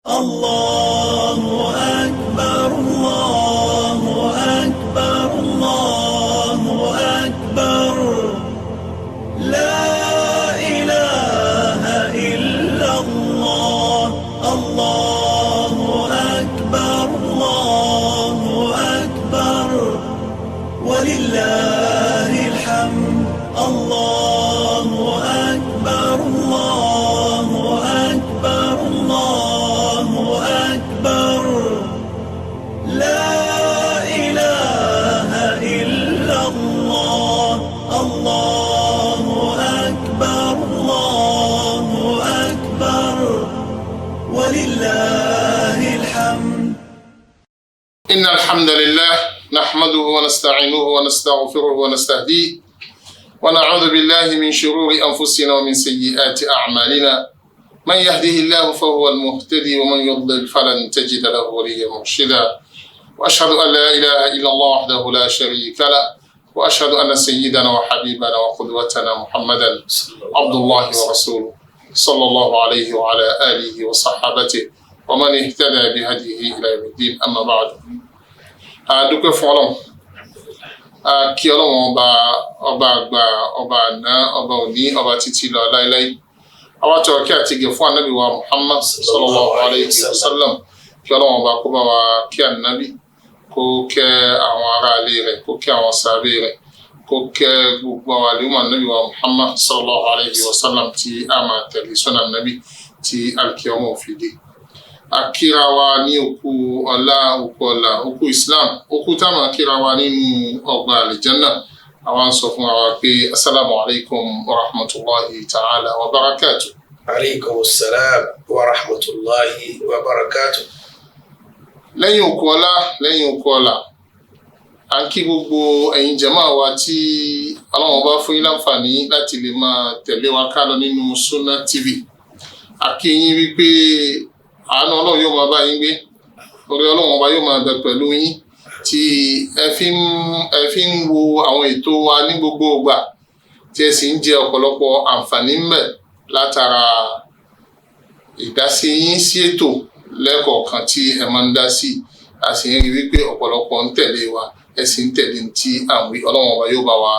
الله أكبر الله أكبر الله أكبر لا إله إلا الله الله أكبر الله أكبر ولله الحمد الله أكبر الله أكبر الله أكبر لا إله إلا الله الله أكبر الله أكبر ولله الحمد. إن الحمد لله نحمده ونستعينه ونستغفره ونستهديه ونعوذ بالله من شرور أنفسنا ومن سيئات أعمالنا من يهده الله فهو المهتدي ومن يضلل فلن تجد له وليا مرشدا وأشهد أن لا إله إلا الله وحده لا شريك له وأشهد أن سيدنا وحبيبنا وقدوتنا محمدا عبد الله ورسوله صلى الله عليه وعلى آله وصحابته ومن اهتدى بهديه إلى يوم الدين. أما بعد adúpẹ́ fún Ọlọ́run kí Ọlọ́run ọba àgbà ọba àná ọba òní ọba títí lọ láíláí àwa tọrọ kí àti gẹ̀ fún ànábì wa Muhammad sallallahu alayhi wa sallam kí Ọlọ́run ọba kó bá wa kí ànábì kó kẹ́ àwọn ará ilé rẹ̀ kó kẹ́ àwọn sàábé rẹ̀ kó kẹ́ gbogbo àwọn àlùmọ̀ ànábì wa Muhammad sallallahu alayhi wa sallam tí a máa tẹ̀lé sọ́nà ànábì tí alkiyama fi dé. Akíra wa ní òkú ọlá òkú Islam òkú táwọn akíra wa nínú ọgbà àlìjánà àwọn sọ fún wa pé assalamu alaikum wa rahmatullahi ta'ala wa barakatuh. Alaikum assalam wa rahmatullahi wa barakatuh. Lẹ́yìn òkú ọlá a kí gbogbo ẹ̀yin jàmáà wa tí Ọlọ́run bá fún yín láǹfààní láti lè máa tẹ̀lé wa ká lọ nínú Sunna TV. A kí yín wípé àánú Ọlọ́run yóò máa bá yín gbé orí Ọlọ́run ọba yóò máa bẹ pẹ̀lú yín tí ẹ fi ń wo àwọn ètò wa ní gbogbo ìgbà tí ẹ sì ń jẹ ọ̀pọ̀lọpọ̀ àǹfààní ńbẹ̀ látara ìdásí yín sí ètò lẹ́kọ̀ọ̀kan tí ẹ máa ń dá sí a sì ń rí wípé ọ̀pọ̀lọpọ̀ ń tẹ̀lé wa ẹ sì ń tẹ̀lé tí àwọn Ọlọ́run ọba yóò bá wa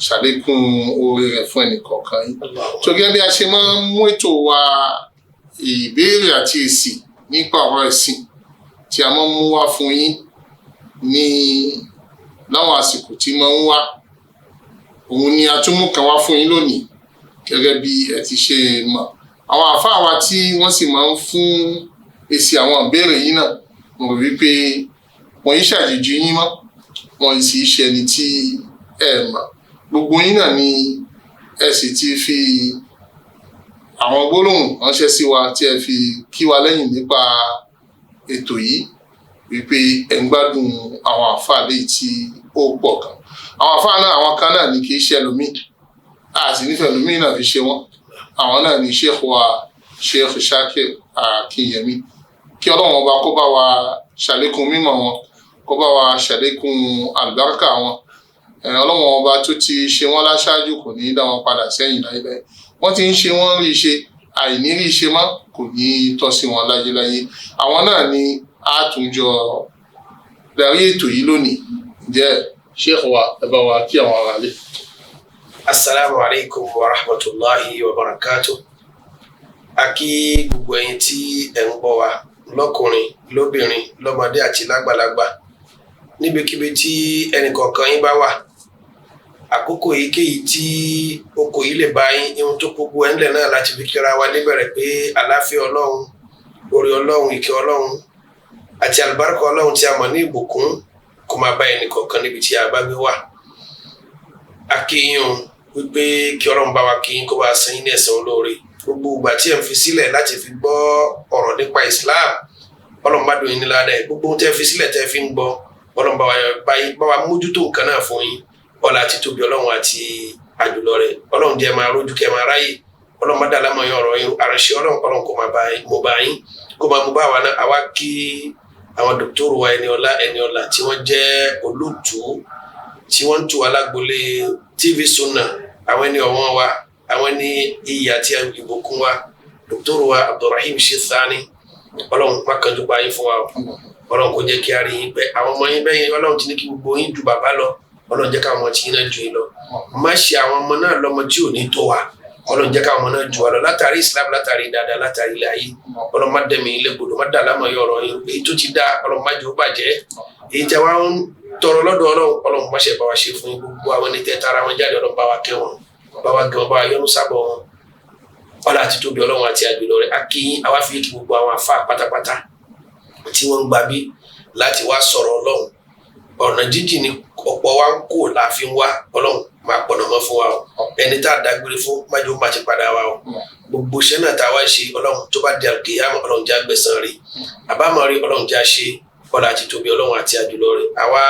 ṣàlékún oore rẹ̀ fún ẹnìkọ̀ọ̀kan yín. tó gẹ́gẹ́ bí a ṣe máa ń mú ètò wa ìbéèrè àti èsì nípa ọ̀rọ̀ ẹ̀sìn tí a máa ń mú wá fún yín ní láwọn àsìkò tí máa ń wá òun ni a tún mú kan wá fún yín lónìí gẹ́gẹ́ bí ẹ ti ṣe mọ̀ àwọn àfáà wa tí wọ́n sì máa ń fún èsì àwọn ìbéèrè yín náà mo rò wípé wọ́n yí ṣàjèjì yín mọ́ wọ́n sì ṣe ẹni tí ẹ mọ̀ gbogbo yín náà ni ẹ sì ti fi àwọn gbólóhùn ránṣẹ́ sí wa tí ẹ fi kí wa lẹ́yìn nípa ètò yìí wípé ẹ ń gbádùn àwọn àfáà léyìí tí ó pọ̀ kan àwọn àfáà náà àwọn kan náà ní kì í ṣe ẹlòmíì àti nífẹ̀ẹ́ ẹlòmíì náà fi ṣe wọ́n àwọn náà ní Cheikh wa Cheikh Chakir Akinyèmi kí Ọlọ́run ọba kó bá wa ṣàlékún mímọ̀ wọn kó bá wa ṣàlékún àlùbáríkà wọn Ọlọ́run ọba tó ti ṣe wọ́n láṣáájú kò ní dá wọn padà sẹ́yìn láíláí wọ́n ti ń ṣe wọ́n rí ṣe àìní rí ṣe mọ́ kò ní tọ́ sí wọn láyéláyé àwọn náà ni a tún jọ darí ètò yìí lónìí jẹ́ Cheikh wa ẹ bá wa kí àwọn ará lé. Assalamu alaikum wa rahmatullahi wa barakatuh. A kí gbogbo ẹ̀yin tí ẹ ń gbọ́ wa lọ́kùnrin lóbìnrin lọ́mọdé àti lágbàlagbà níbikíbi tí ẹnìkọ̀ọ̀kan yín bá wà àkókò èyíkéyìí tí oko yìí lè bá yín ihun tó gbogbo ẹ̀ńlẹ̀ náà láti fi kíra wa níbẹ̀rẹ̀ pé àláfíà Ọlọ́run orí Ọlọ́run ìkẹ́ Ọlọ́run àti àlùbáríkà Ọlọ́run tí a mọ̀ ní ìbùkún kó máa bá ẹnì kọ̀ọ̀kan níbi tí a bá gbé wà. A kí yín wípé kí Ọlọ́run bá wa kí yín kó bá san yín ní ẹ̀san olóore gbogbo ìgbà tí ẹ̀ ń fi sílẹ̀ láti fi gbọ́ ọ̀rọ̀ nípa Islam Ọlọ́run bá dùn yín ní ládàá gbogbo ohun tẹ́ fi sílẹ̀ tẹ́ fi ń gbọ́ Ọlọ́run bá wa mójútó nǹkan náà fún yín ọlá àti tóbi Ọlọ́run àti àjùlọ rẹ̀ Ọlọ́run jẹ́ máa rójú kẹ́ máa ráyè Ọlọ́run má dà lámọ̀ yín ọ̀rọ̀ yín àránṣẹ́ Ọlọ́run kó máa bá yín kó máa mú bá wa náà àwa kí àwọn dòkítọ́rù wa ẹni ọlá tí wọ́n jẹ́ olóòtú tí wọ́n ń tu alágbolé TV Sunna àwọn ẹni ọ̀wọ́n wa àwọn ẹni iyì àti ìbùkún wa dòkítọ́rù wa Abdulrahim Sheikh Ọlọ́run má kánjú pa yín fún wa o Ọlọ́run kò jẹ́ kí a rí yín pẹ́ àwọn ọmọ yín bẹ́yìn Ọlọ́run ti ní kí gbogbo yín ju bàbá lọ Ọlọ́run jẹ́ káwọn ọmọ tí yín náà ju yín lọ má ṣe àwọn ọmọ náà lọ́mọ tí ò ní tó wa Ọlọ́run jẹ́ káwọn ọmọ náà ju wa lọ látàrí Islam látàrí dáadáa látàrí ilé ayé Ọlọ́run má dẹ̀mí ilé gbòdò má dà lámọ̀ yọ ọ̀rọ̀ yín èyí tó ti dá Ọlọ́run má jẹ́ ó bàjẹ́ èyí tí wọ́n ń tọrọ lọ́dọ̀ Ọlọ́run má ṣe bá wa ṣe fún gbogbo àwọn ẹni tẹ́ tara wọn jáde Ọlọ́run bá wa kẹ́ wọn bá wa gẹ̀ wọn bá wa yọ́nú sábọ̀ wọn ọlá àti tóbi Ọlọ́run àti àjùlọ rẹ̀ akíyín àwa fi kí gbogbo àwọn àfáà pátápátá tí wọ́n ń gbà bí láti wá sọ̀rọ̀ Ọlọ́run ọ̀nà jíjìn ni ọ̀pọ̀ wa ń kó láàfin wá Ọlọ́run máa pọ̀nà mọ́ fún wa o ẹni tá a dágbére fún májò má ti padà wá o gbogbo iṣẹ́ náà tá a wá ṣe Ọlọ́run tó bá di àlùkìyámọ̀ Ọlọ́run já gbẹ̀san rí àbámọ̀ rí Ọlọ́run já ṣe ọlá àti tóbi Ọlọ́run àti àjùlọ rẹ̀ àwa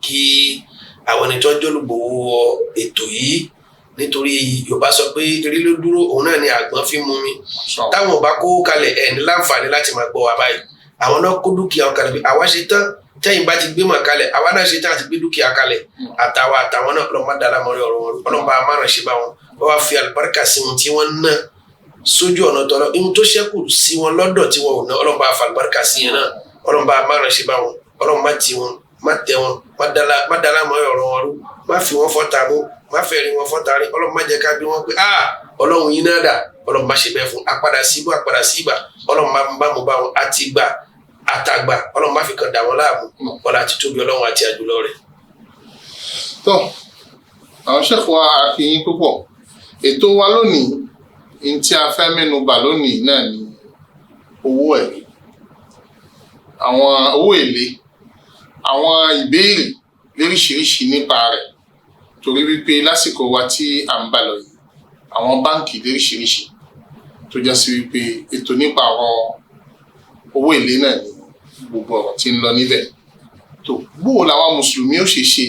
kí àwọn ẹni tó ń jólùgbòwò ètò yìí nítorí Yorùbá sọ pé eré ló dúró òun náà ni àgbọn fi mú mi táwọn bá kó kalẹ̀ ẹ̀ ní láǹfààní láti máa gbọ́ wa báyìí àwọn náà kó dúkìá wọn kalẹ̀ bí àwa ṣe tán tẹ́yìn bá ti gbé mọ̀ kalẹ̀ àwa náà ṣe tán àti gbé dúkìá kalẹ̀ àtàwọn náà Ọlọ́run má dàlá mọ́rí ọ̀rọ̀ wọn Ọlọ́run bá márùn ṣe bá wọn wọ́n wá fi àlùbáríkà sí wọn tí wọ́n ná sójú ọ̀nà tọ́lọ́ ihun tó ṣẹ́kù sí wọn lọ́dọ̀ tí wọn ò ná Ọlọ́run bá fa àlùbáríkà sí yẹn náà Ọlọ́run bá márùn ṣe bá wọn Ọlọ́run má ti wọn má tẹ wọn má dàlá mọ́rí ọ̀rọ̀ wọn rú má fi wọn fọ́ta mú má fẹ́ rí wọn fọ́ta rí Ọlọ́run má jẹ́ ká bí wọn pé Ọlọ́run yín náà dà Ọlọ́run má ṣe bẹ́ẹ̀ fún apádà síbò Ọlọ́run má bá mo bá wọn àti gbà àtàgbà Ọlọ́run má fi kàn dà wọn láàmú ọlá àti tóbi Ọlọ́run àti àjùlọ rẹ̀. tó àwọn Cheikh wa akínyìn púpọ̀ ètò wa lónìí ní tí a fẹ́ mẹ́nu bà lónìí náà ni owó ẹ̀rí àwọn owó èlé àwọn ìbéèrè lóríṣiríṣi nípa rẹ̀ torí wípé lásìkò wa tí à ń bá lọ yìí àwọn báǹkì lóríṣiríṣi tó jẹ́ sí wípé ètò nípa ọ̀rọ̀ owó èlé náà ni gbogbo ọ̀rọ̀ tí ń lọ níbẹ̀ tó bóò làwọn mùsùlùmí ó ṣe ṣe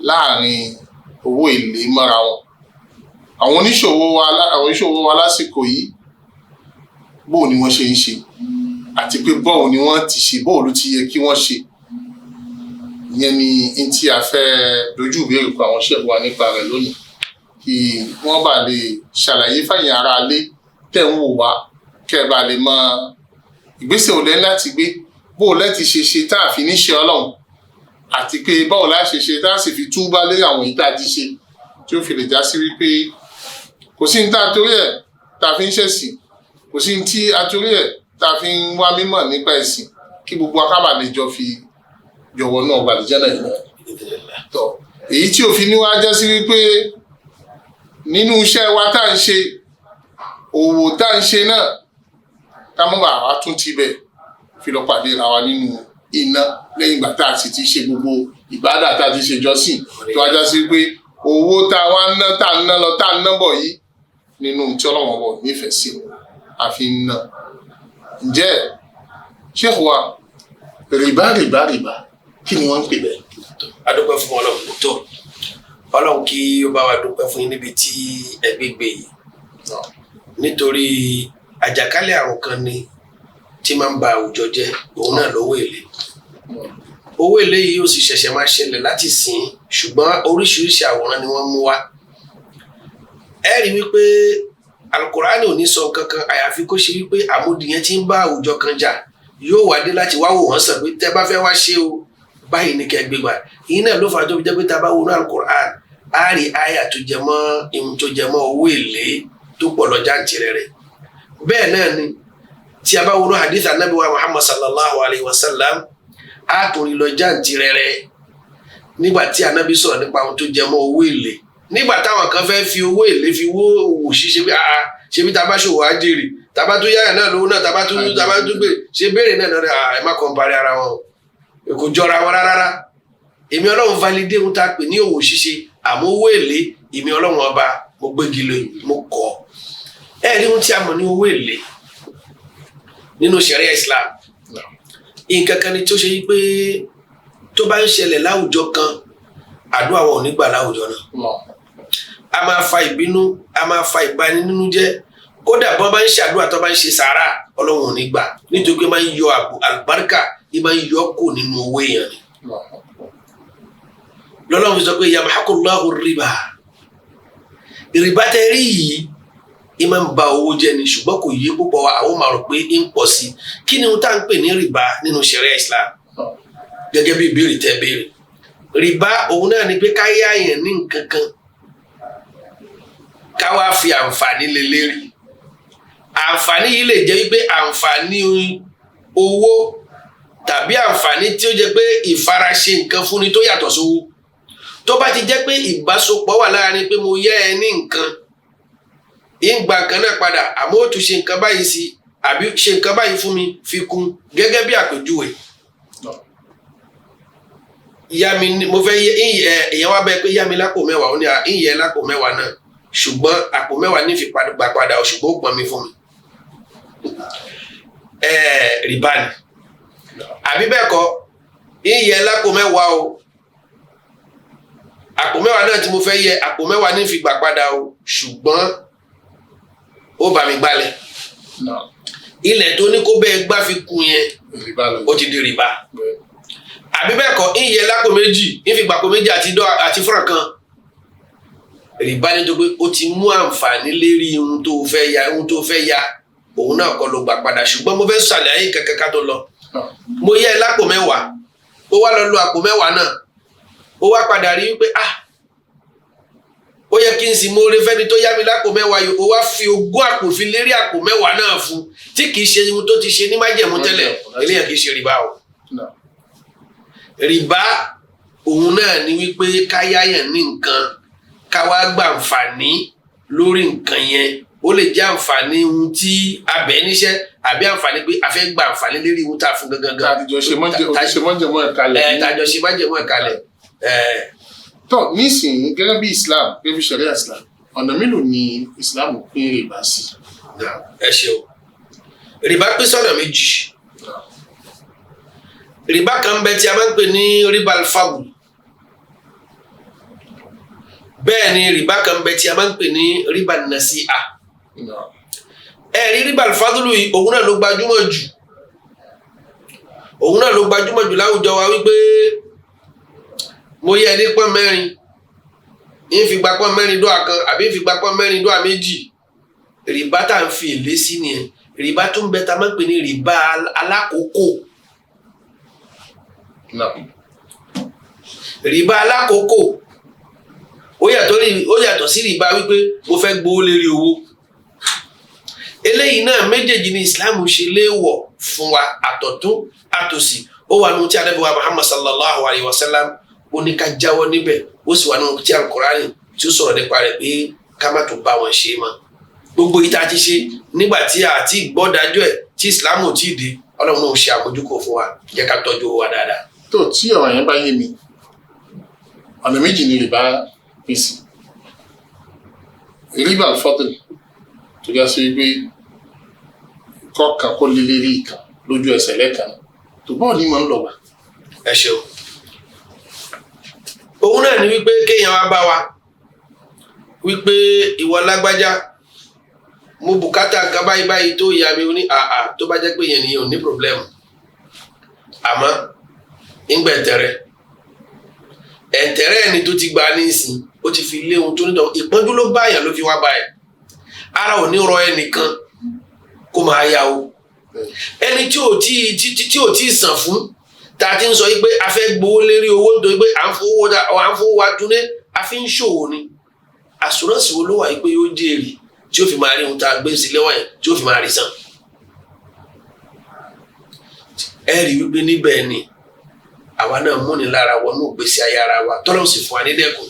láàrin owó èlé mọ́ra wọn àwọn oníṣòwò wa lásìkò yìí bóò ni wọ́n ṣe ń ṣe àti pé bóò ni wọ́n ti ṣe bóò ló ti yẹ kí wọ́n ṣe ìyẹn ni n tí a fẹ́ dojú ìbéèrè kọ àwọn Cheikh wa nípa rẹ̀ lónìí kí wọ́n bá lè ṣàlàyé fáyìn ara alé tẹ̀ ń wò wá kẹ́ ẹ bá lè mọ ìgbésẹ̀ òlẹ́ láti gbé bóò lẹ́ti ṣe tá a fi ní ṣe Ọlọ́run àti pé báwo la ṣe tá a sì fi túbá lé àwọn èyí tá a ti ṣe tí ó fi lè já sí wípé kò sí ní tá a torí ẹ̀ tá a fi ń ṣẹ̀sìn kò sí ní tí a torí ẹ̀ tá a fi ń wá mímọ̀ nípa ẹ̀sìn kí gbogbo akábà lè jọ fi jọ̀wọ́ náà wà lìjẹ́ náà yìí tọ́ èyí tí òfin ní wá jẹ́ sí wípé nínú iṣẹ́ wa tá à ń ṣe òwò tá à ń ṣe náà ká mọ́ bàa wá tún ti bẹ̀ fi lọ pàdé ra wa nínú iná lẹ́yìn ìgbà tá a sì ti ṣe gbogbo ìbádà tá a ti ṣe jọ́sìn tó wájá sí pé owó tá a wá ń ná tá a ń ná lọ tá a ń ná bọ̀ yìí nínú tí Ọlọ́run bọ̀ nífẹ̀ẹ́ sí àfi ń ná. ǹjẹ́ Cheikh wa rìbá kí ni wọ́n ń pè bẹ́ẹ̀. a dúpẹ́ fún Ọlọ́run tó Ọlọ́run kí ó bá wa dúpẹ́ fún yín níbi tí ẹgbẹ́ gbé yìí nítorí àjàkálẹ̀ àrùn kan ni tí máa ń ba àwùjọ jẹ́ òun náà lówó èlé owó èlé yìí ó sì ṣẹ̀ṣẹ̀ máa ṣẹlẹ̀ láti sìn ṣùgbọ́n oríṣiríṣi àwòrán ni wọ́n mú wá ẹ rí wípé Al-Qur'ani ò ní sọ kankan àyàfi kó ṣe wípé àmúdìyẹn tí ń bá àwùjọ kan jà yóò wá dé láti wá wò wọ́n sàn pé tẹ́ bá fẹ́ wá ṣe o báyìí ní kẹ́ gbé gbà yìí náà ló fà tó fi jẹ́ pé tá a bá wọnú Al-Qur'an á rí àyà tó jẹ mọ́ ihun tó jẹ mọ́ owó èlé tó pọ̀ lọ jàǹtìrẹrẹ bẹ́ẹ̀ náà ni tí a bá wọnú hadith Ànábì wa Muhammad sallallahu alayhi wa sallam á torí lọ jàǹtìrẹrẹ nígbà tí Ànábì sọ̀rọ̀ nípa ohun tó jẹ mọ́ owó èlé nígbà táwọn kan fẹ́ fi owó èlé fi wó òwò ṣíṣe pé ṣe bí tá a bá ṣòwò á jèrè tá a bá tó yáyà náà lówó náà tá a bá tó gbé ṣe béèrè náà ẹ má kọ̀ǹparí ara wọn kò jọra wọn rárá èmi Ọlọ́run validé ohun tá a pè ní òwò ṣíṣe àmọ́ owó èlé èmi Ọlọ́run ọba mo gbégi lé mo kọ́ ẹ rí ohun tí a mọ̀ ní owó èlé nínú ṣẹ̀ríà Islam nǹkan kan ni tó ṣe yí pé tó bá ń ṣẹlẹ̀ láwùjọ kan àdúrà wọn ò ní gbà láwùjọ náà a máa fa ìbínú a máa fa ìbani nínú jẹ́ kódà bọ́n bá ń ṣàdúrà tó bá ń ṣe sàárà Ọlọ́run ò ní gbà nítorí pé máa ń yọ àlùbáríkà ní máa ń yọ kù nínú owó èèyàn ni lọ́lọ́run fi sọ pé yamhaqullahu rìbá tẹ́ rí yìí ìmọ̀ ń ba owó jẹ́ ni ṣùgbọ́n kò yé púpọ̀ wa àwọn máa rò pé ń pọ̀ sí kí ni ohun tá à ń pè ní rìbá nínú ṣẹ̀ríà Islam gẹ́gẹ́ bí ìbéèrè tẹ́ béèrè rìbá òun náà ni pé ká yá yẹn ní nǹkan kan ká wá fi àǹfààní lé lérí àǹfààní yìí lè jẹ́ wípé àǹfààní owó tàbí àǹfààní tí ó jẹ́ pé ìfaraṣe nǹkan fúnni tó yàtọ̀ sówó tó bá ti jẹ́ pé ìbásopọ̀ wà láàrin pé mo yá ẹ ní nǹkan ìgbà kan náà padà àmọ́ ó tún ṣe nǹkan báyìí sí àbí ṣe nǹkan báyìí fún mi fi kún gẹ́gẹ́ bí àpèjúwe ìyá mi mo fẹ́ èèyàn wá bẹ́ẹ̀ pé yá mi lápò mẹ́wàá ó ní ìyẹ́ lápò mẹ́wàá náà ṣùgbọ́n àpò mẹ́wàá ní fi gbà padà ṣùgbọ́n ó pọn mi fún mi rìbá ni àbí bẹ́ẹ̀ kọ́ ìyẹ́ lápò mẹ́wàá o àpò mẹ́wàá náà tí mo fẹ́ yẹ àpò mẹ́wàá ní fi gbà padà o ṣùgbọ́n ó bá mi gbálẹ̀ ilẹ̀ tó ní kó bẹ́ẹ̀ gbá fi kún yẹn ó ti di rìbá àbí bẹ́ẹ̀ kọ́ ìyẹ́ lápò méjì ní fi gbàpò méjì àti fúnra kan rìbá ní tó pé ó ti mú àǹfààní lérí ohun tó fẹ́ ya òun náà kọ́ ló gbà padà ṣùgbọ́n mo fẹ́ ṣàlàyé kẹ̀kẹ́ ká tó lọ mo yẹ lápò mẹ́wàá ó wá lọ lo àpò mẹ́wàá náà ó wá padà rí wípé ó yẹ kí n sì mọ̀ọ́rẹ́ fẹ́ni tó yá mi lápò mẹ́wàá yìí ó wá fi 20 àpò fi lérí àpò mẹ́wàá náà fún tí kì í ṣe ohun tó ti ṣe ní májẹ̀mú tẹ́lẹ̀ eléyàn kì í ṣe rìbá o rìbá òun náà ni wípé ká yáyàn ní nǹkan ká wá gba àǹfààní lórí nǹkan yẹn ó lè jẹ́ àǹfààní ohun tí a bẹ̀ níṣẹ́ àbí àǹfààní pé a fẹ́ gba àǹfààní lérí ohun tá a fún gangan. tàjọ ṣe mọ́jẹ̀mọ́ ẹ̀kalẹ̀. tàjọ ṣe mọ́jẹ̀mọ́ ẹ̀kalẹ̀. tó nísìnyí gẹ́gẹ́ bí Islam gẹ́gẹ́ bí ṣẹ̀ríà Islam ọ̀nà mélòó ni Islam pín rìbá sí. ẹ ṣe o rìbá pín sọ́nà méjì rìbá kan bẹ tí a máa ń pè ní rìbá alfagul bẹ́ẹ̀ ni rìbá kan bẹ tí a máa ń pè ní rìbá nasi'a ẹ̀rí rìbá alfagulu yìí òun náà ló gbajúmọ̀ jù láwùjọ wa wípé mo yẹ ní pọ́n mẹ́rin ń fi gba pọ́n mẹ́rin dọ́à kan àbí ń fi gba pọ́n mẹ́rin dọ́à méjì rìbá tá à ń fi èlé sí nìyẹn rìbá tó ń bẹ tá a máa ń pè ní rìbá alákòókò rìbá alákòókò ó yàtọ̀ sí rìbá wípé mo fẹ́ gbowó lérí owó eléyìí náà méjèèjì ní Islam ṣe léèwọ̀ fún wa àtọ̀tún àtòsì ó wà nínú tí Ànábì wa Muhammad sallallahu alayhi wa sallam ó ní ká jáwọ́ níbẹ̀ ó sì wà nínú tí Al-Qur'ani tí ó sọ̀rọ̀ nípa rẹ̀ pé ká má tún bá wọn ṣe mọ́ gbogbo ìta ti ṣe nígbà tí a ti gbọ́ dájọ́ ẹ̀ tí Islam ò tí ì dé Ọlọ́run náà ṣe àmójúkò fún wa jẹ́ ká tọ́jú wa dáadáa. tó tí ọ̀rọ̀ yẹn bá yé mi ọ̀nà méjì ni rìbá pín sí rìbá al-fadl tó já sí wípé kọ́kàn kó lé lérí ìkan lójú ẹsẹ̀ lẹ́ẹ̀kan tó bọ́ọ̀ ní mọ̀ ń lọ wá. ẹ ṣeun òun náà ni wípé kéèyàn wá bá wa wípé ìwọ lágbájá mo bùkátà nǹkan báyìí tó ìyá mi ní tó bá jẹ́ pé yẹn nìyẹn ò ní pòblẹ́mù àmọ́ ńgbà ẹ̀ǹtẹ̀rẹ́ ẹni tó ti gba ní ìsìn ó ti fi lé ohun tó nítorí ìpọ́njú ló báyàn ló fi wá báyàn ara ò ní rọ ẹnìkan kó máa yá o ẹni tí ò tí sàn fún tá a ti ń sọ yìí pé a fẹ́ gbowó lérí owó nítorí pé à ń fowó wa túnlé a fi ń ṣòwò ni àsùnrànsì wo ló wà yìí pé yóò jèrè tí ó fi máa rí ohun tá a gbé sílẹ̀ wọ̀nyẹn tí ó fi máa rí san ẹ rí wípé níbẹ̀ ni àwa náà múni lára wọnú ìgbésí ayé ara wa tọ́lọ́hun sì fún wa ní dẹ́kun